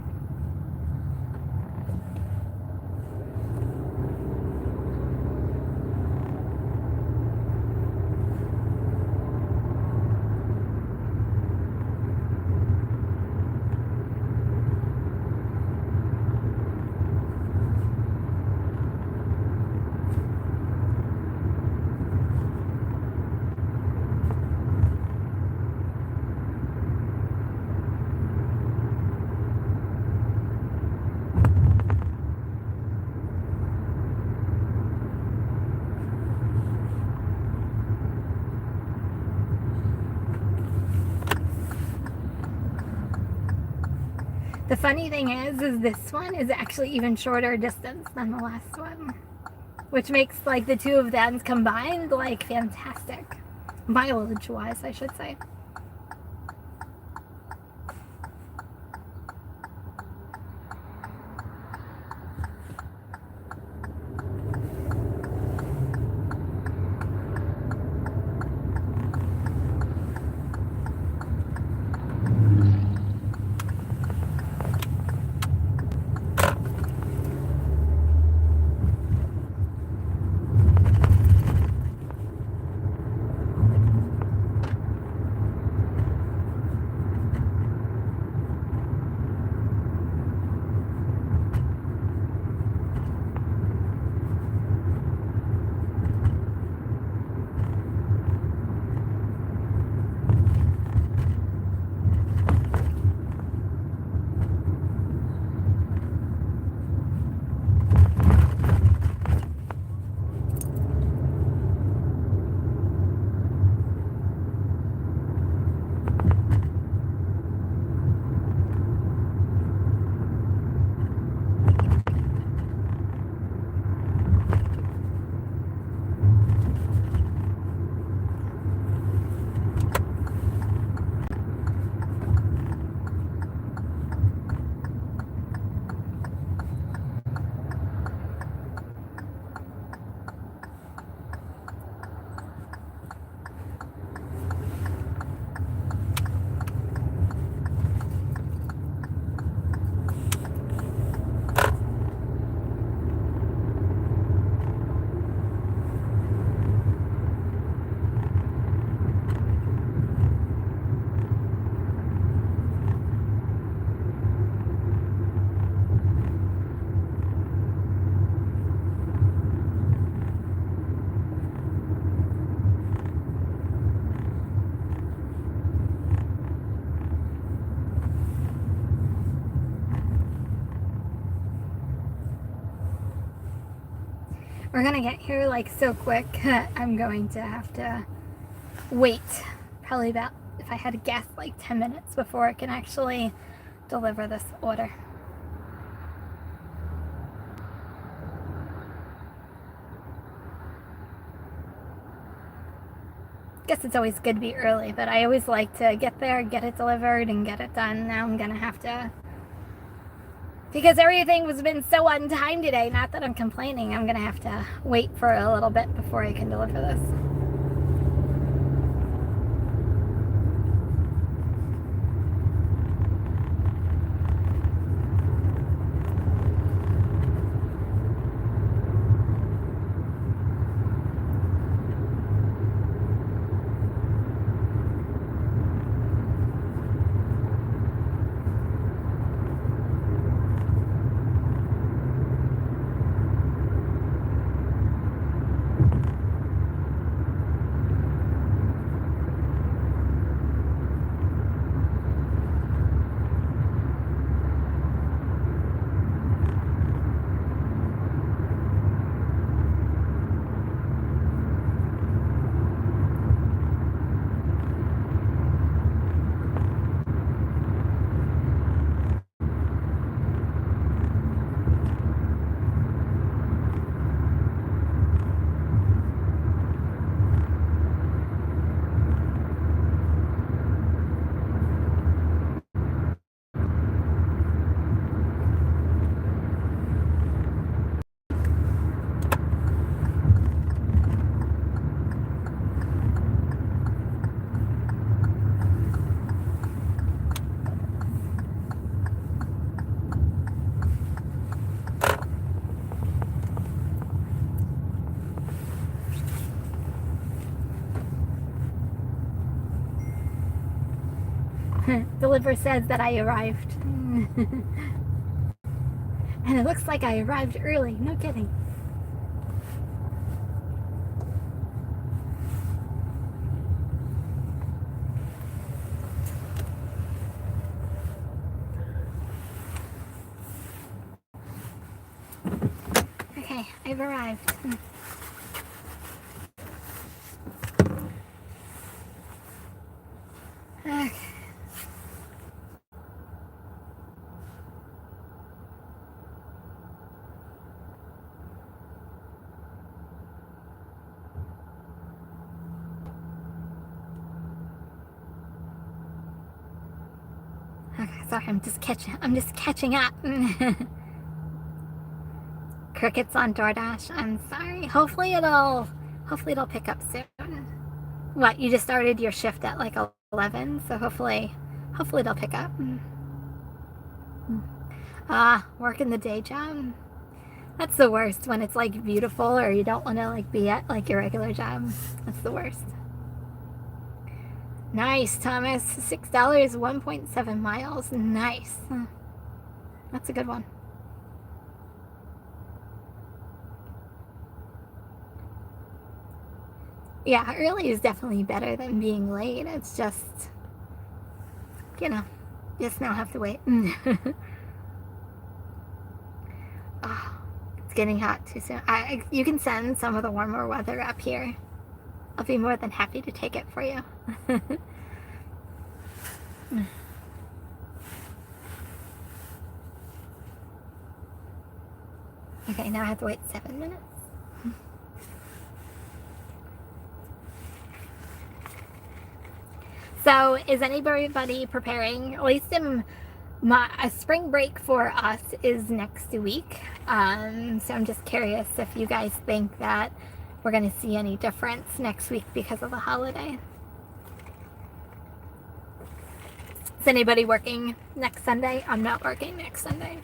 Speaker 1: The funny thing is this one is actually even shorter distance than the last one, which makes like the two of them combined like fantastic, mileage wise I should say. We're gonna get here like so quick. I'm going to have to wait probably about, if I had to guess, like 10 minutes before I can actually deliver this order. Guess it's always good to be early, but I always like to get there, get it delivered, and get it done. Now I'm gonna have to, because everything has been so on time today, not that I'm complaining, I'm gonna have to wait for a little bit before I can deliver this. Deliver says that I arrived. And it looks like I arrived early, no kidding. Okay, I've arrived. Okay. Okay, sorry, I'm just catching up. Crickets on DoorDash. I'm sorry. Hopefully it'll pick up soon. What, you just started your shift at like 11, so hopefully it'll pick up. Working the day job. That's the worst, when it's like beautiful or you don't want to like be at like your regular job. That's the worst. Nice, Thomas. $6, 1.7 miles. Nice. That's a good one. Yeah, early is definitely better than being late. It's just, just now have to wait. Oh, it's getting hot too soon. You can send some of the warmer weather up here. I'll be more than happy to take it for you. Okay, now I have to wait 7 minutes. So, is anybody preparing? At least a spring break for us is next week. So I'm just curious if you guys think that we're going to see any difference next week because of the holiday. Is anybody working next Sunday? I'm not working next Sunday.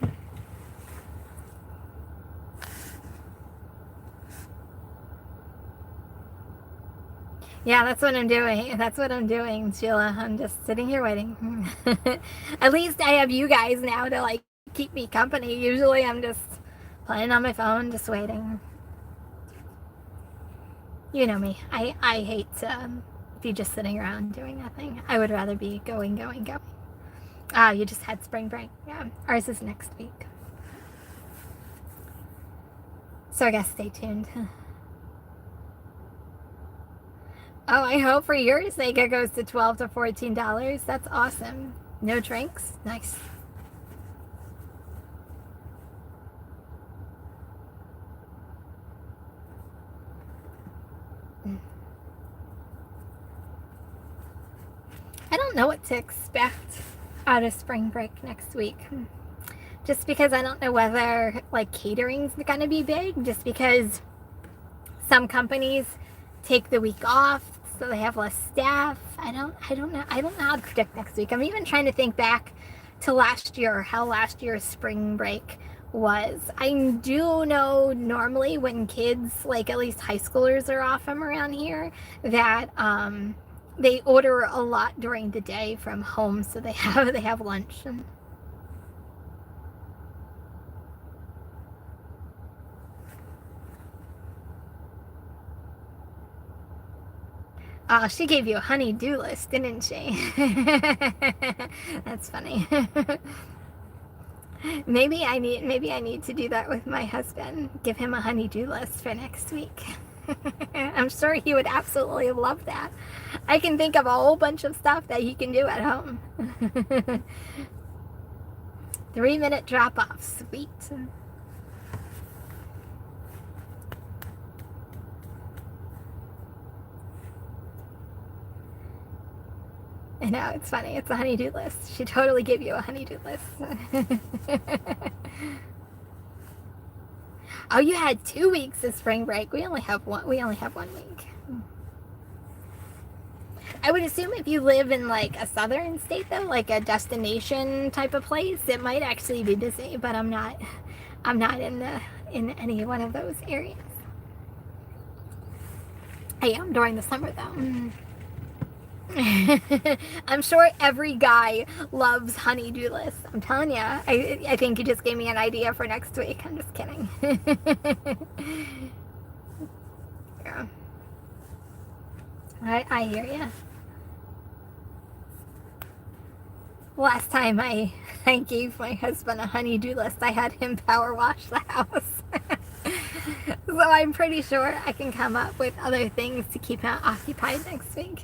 Speaker 1: Yeah, that's what I'm doing. That's what I'm doing, Sheila. I'm just sitting here waiting. At least I have you guys now to like keep me company. Usually I'm just playing on my phone, just waiting. You know me. I hate to be just sitting around doing nothing. I would rather be going. You just had spring break. Yeah, ours is next week. So I guess stay tuned. Oh, I hope for your sake it goes to $12 to $14. That's awesome. No drinks? Nice. I don't know what to expect out of spring break next week. Just because I don't know whether like catering's gonna be big, just because some companies take the week off so they have less staff. I don't know how to predict next week. I'm even trying to think back to last year, how last year's spring break was. I do know normally when kids, like at least high schoolers are off from around here, that they order a lot during the day from home, so they have lunch. Oh, she gave you a honey-do list, didn't she? That's funny. Maybe I need to do that with my husband. Give him a honey-do list for next week. I'm sure he would absolutely love that. I can think of a whole bunch of stuff that he can do at home. 3-minute drop-off. Sweet. I know, it's funny. It's a honey-do list. She totally gave you a honey-do list. Oh, you had 2 weeks of spring break. We only have one week. I would assume if you live in like a southern state though, like a destination type of place, it might actually be busy, but I'm not in any one of those areas. I am during the summer though. I'm sure every guy loves honey-do lists. I'm telling you. I think you just gave me an idea for next week. I'm just kidding. Yeah. I hear you. Last time I gave my husband a honey-do list, I had him power wash the house. So I'm pretty sure I can come up with other things to keep him occupied next week.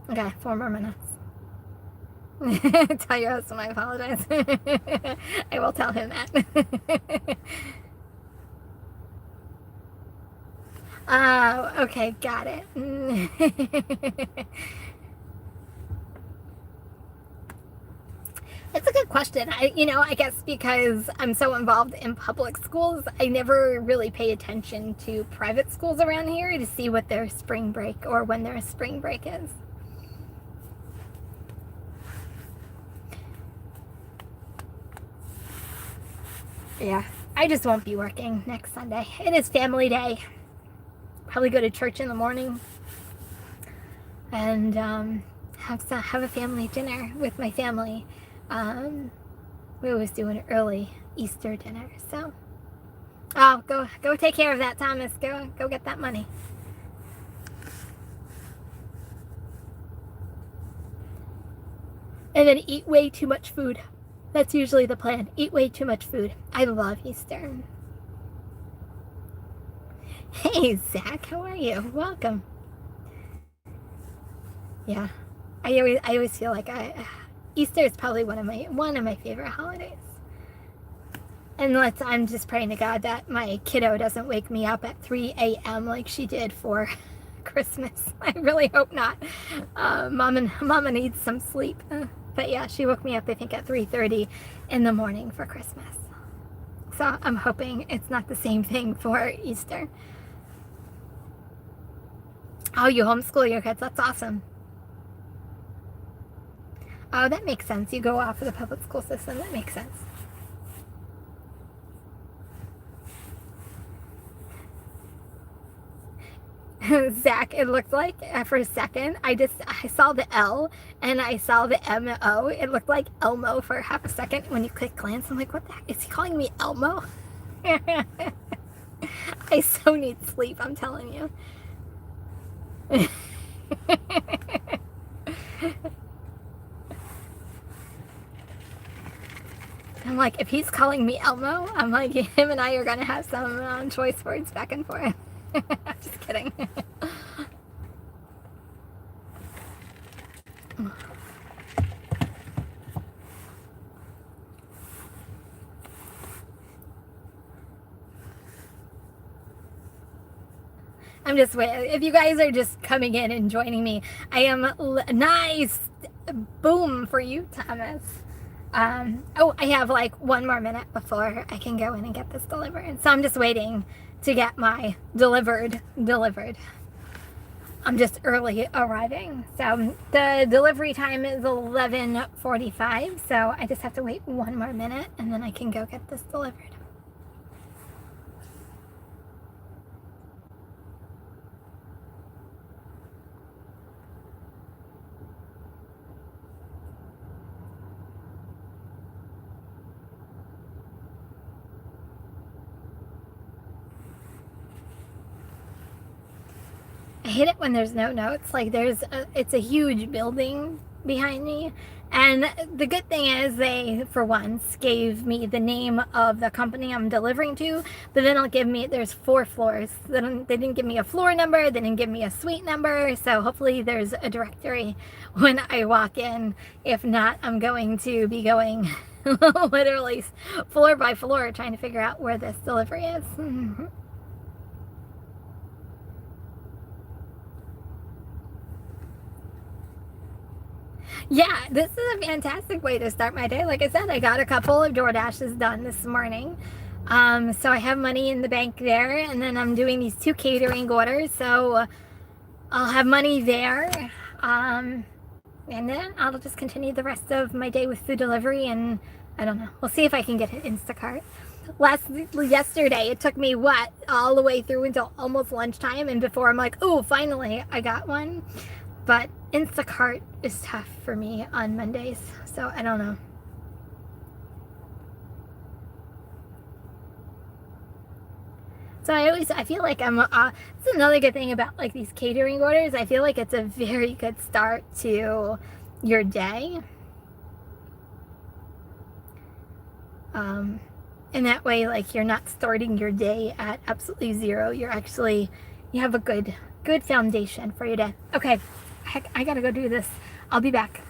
Speaker 1: Okay, 4 more minutes. Tell your husband I apologize. I will tell him that. Oh, okay, got it. It's a good question. I guess because I'm so involved in public schools, I never really pay attention to private schools around here to see what their spring break or when their spring break is. Yeah, I just won't be working next Sunday. It is family day. Probably go to church in the morning and have a family dinner with my family. We always do an early Easter dinner, so go take care of that, Thomas. Go get that money. And then eat way too much food. That's usually the plan. Eat way too much food. I love Easter. Hey, Zach, how are you? Welcome. Yeah, I always feel like Easter is probably one of my favorite holidays. And I'm just praying to God that my kiddo doesn't wake me up at 3 a.m. like she did for Christmas. I really hope not. Mama needs some sleep. But yeah, she woke me up, I think, at 3:30 in the morning for Christmas. So I'm hoping it's not the same thing for Easter. Oh, you homeschool your kids. That's awesome. Oh, that makes sense. You go off of the public school system. That makes sense. Zach, it looked like for a second I saw the L and I saw the M-O. It looked like Elmo for half a second when you click glance. I'm like, what the heck? Is he calling me Elmo? I so need sleep, I'm telling you. I'm like, if he's calling me Elmo, I'm like, him and I are gonna have some choice words back and forth. I'm just kidding. I'm just waiting. If you guys are just coming in and joining me, I am nice. Boom for you, Thomas. Oh, I have like 1 more minute before I can go in and get this delivered. So I'm just waiting to get my delivered. I'm just early arriving. So the delivery time is 11:45. So I just have to wait 1 more minute and then I can go get this delivered. I hate it when there's no notes. Like it's a huge building behind me. And the good thing is they, for once, gave me the name of the company I'm delivering to, but then they'll give me, there's 4 floors. They didn't give me a floor number, they didn't give me a suite number, so hopefully there's a directory when I walk in. If not, I'm going to be going literally floor by floor trying to figure out where this delivery is. Yeah, this is a fantastic way to start my day. Like I said, I got a couple of DoorDashes done this morning. So I have money in the bank there, and then I'm doing these 2 catering orders, so I'll have money there. And then I'll just continue the rest of my day with food delivery, and I don't know. We'll see if I can get an Instacart. Yesterday, it took me, all the way through until almost lunchtime, and before I'm like, oh, finally, I got one. But Instacart is tough for me on Mondays, so I don't know. So I feel like it's another good thing about like these catering orders. I feel like it's a very good start to your day. And that way, like, you're not starting your day at absolutely zero. You have a good foundation for your day. Okay, I gotta go do this. I'll be back.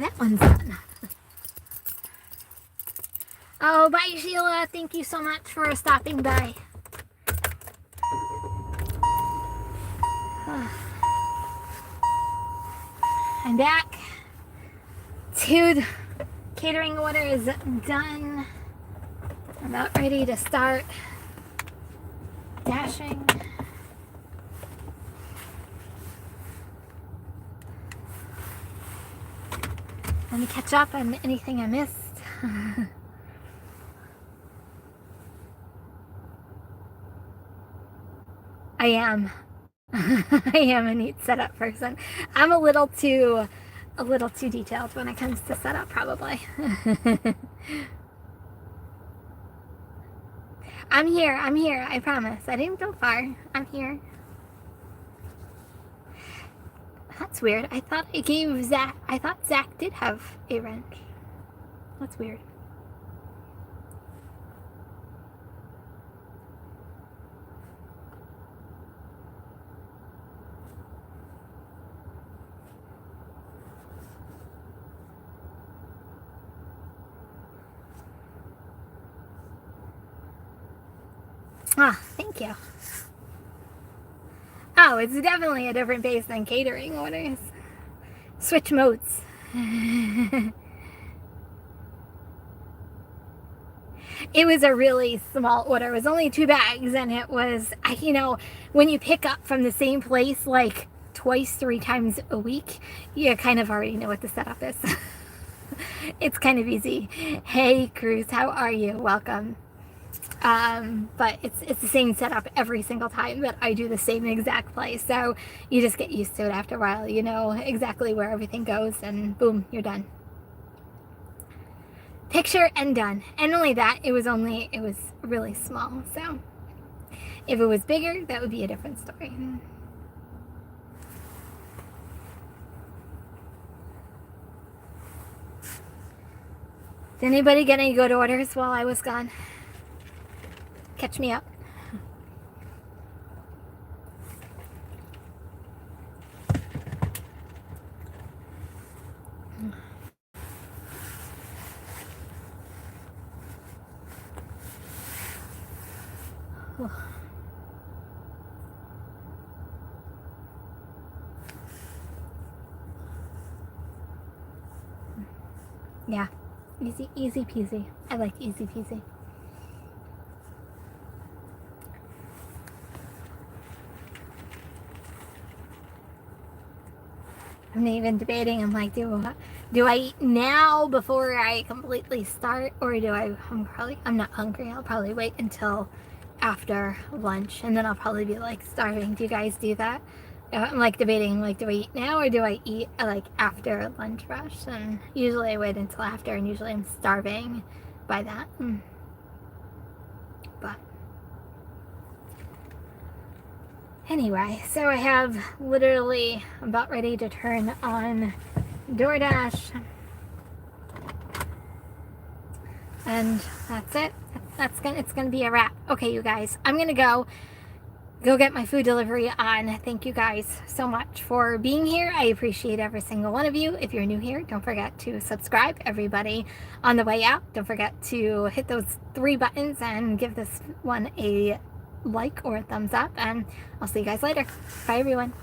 Speaker 1: that one's done. Oh, bye, Sheila. Thank you so much for stopping by. I'm back. Two catering order is done. I'm about ready to start dashing. Let me catch up on anything I missed. I am. I am a neat setup person. I'm a little too detailed when it comes to setup, probably. I'm here, I promise. I didn't go far. I'm here. That's weird. I thought Zach did have a wrench. That's weird. Ah, thank you. Oh, it's definitely a different base than catering orders. Switch modes. It was a really small order. It was only 2 bags, and it was, you know, when you pick up from the same place like twice, 3 times a week, you kind of already know what the setup is. It's kind of easy. Hey, Cruz, how are you? Welcome. But it's the same setup every single time that I do the same exact place. So you just get used to it after a while. You know exactly where everything goes, and boom, you're done. Picture and done. And only that, it was really small. So if it was bigger, that would be a different story. Did anybody get any good orders while I was gone? Catch me up. Yeah, easy peasy. I like easy peasy. I'm even debating. I'm like, do I eat now before I completely start, or I'm not hungry. I'll probably wait until after lunch, and then I'll probably be like starving. Do you guys do that? I'm like debating, like, do I eat now or do I eat like after lunch rush? And usually I wait until after, and usually I'm starving by that. But anyway, so I have literally about ready to turn on DoorDash, and that's it. It's gonna be a wrap. Okay, you guys, I'm gonna go get my food delivery on. Thank you guys so much for being here. I appreciate every single one of you. If you're new here, don't forget to subscribe. Everybody on the way out, don't forget to hit those 3 buttons and give this one a like or a thumbs up, and I'll see you guys later. Bye, everyone.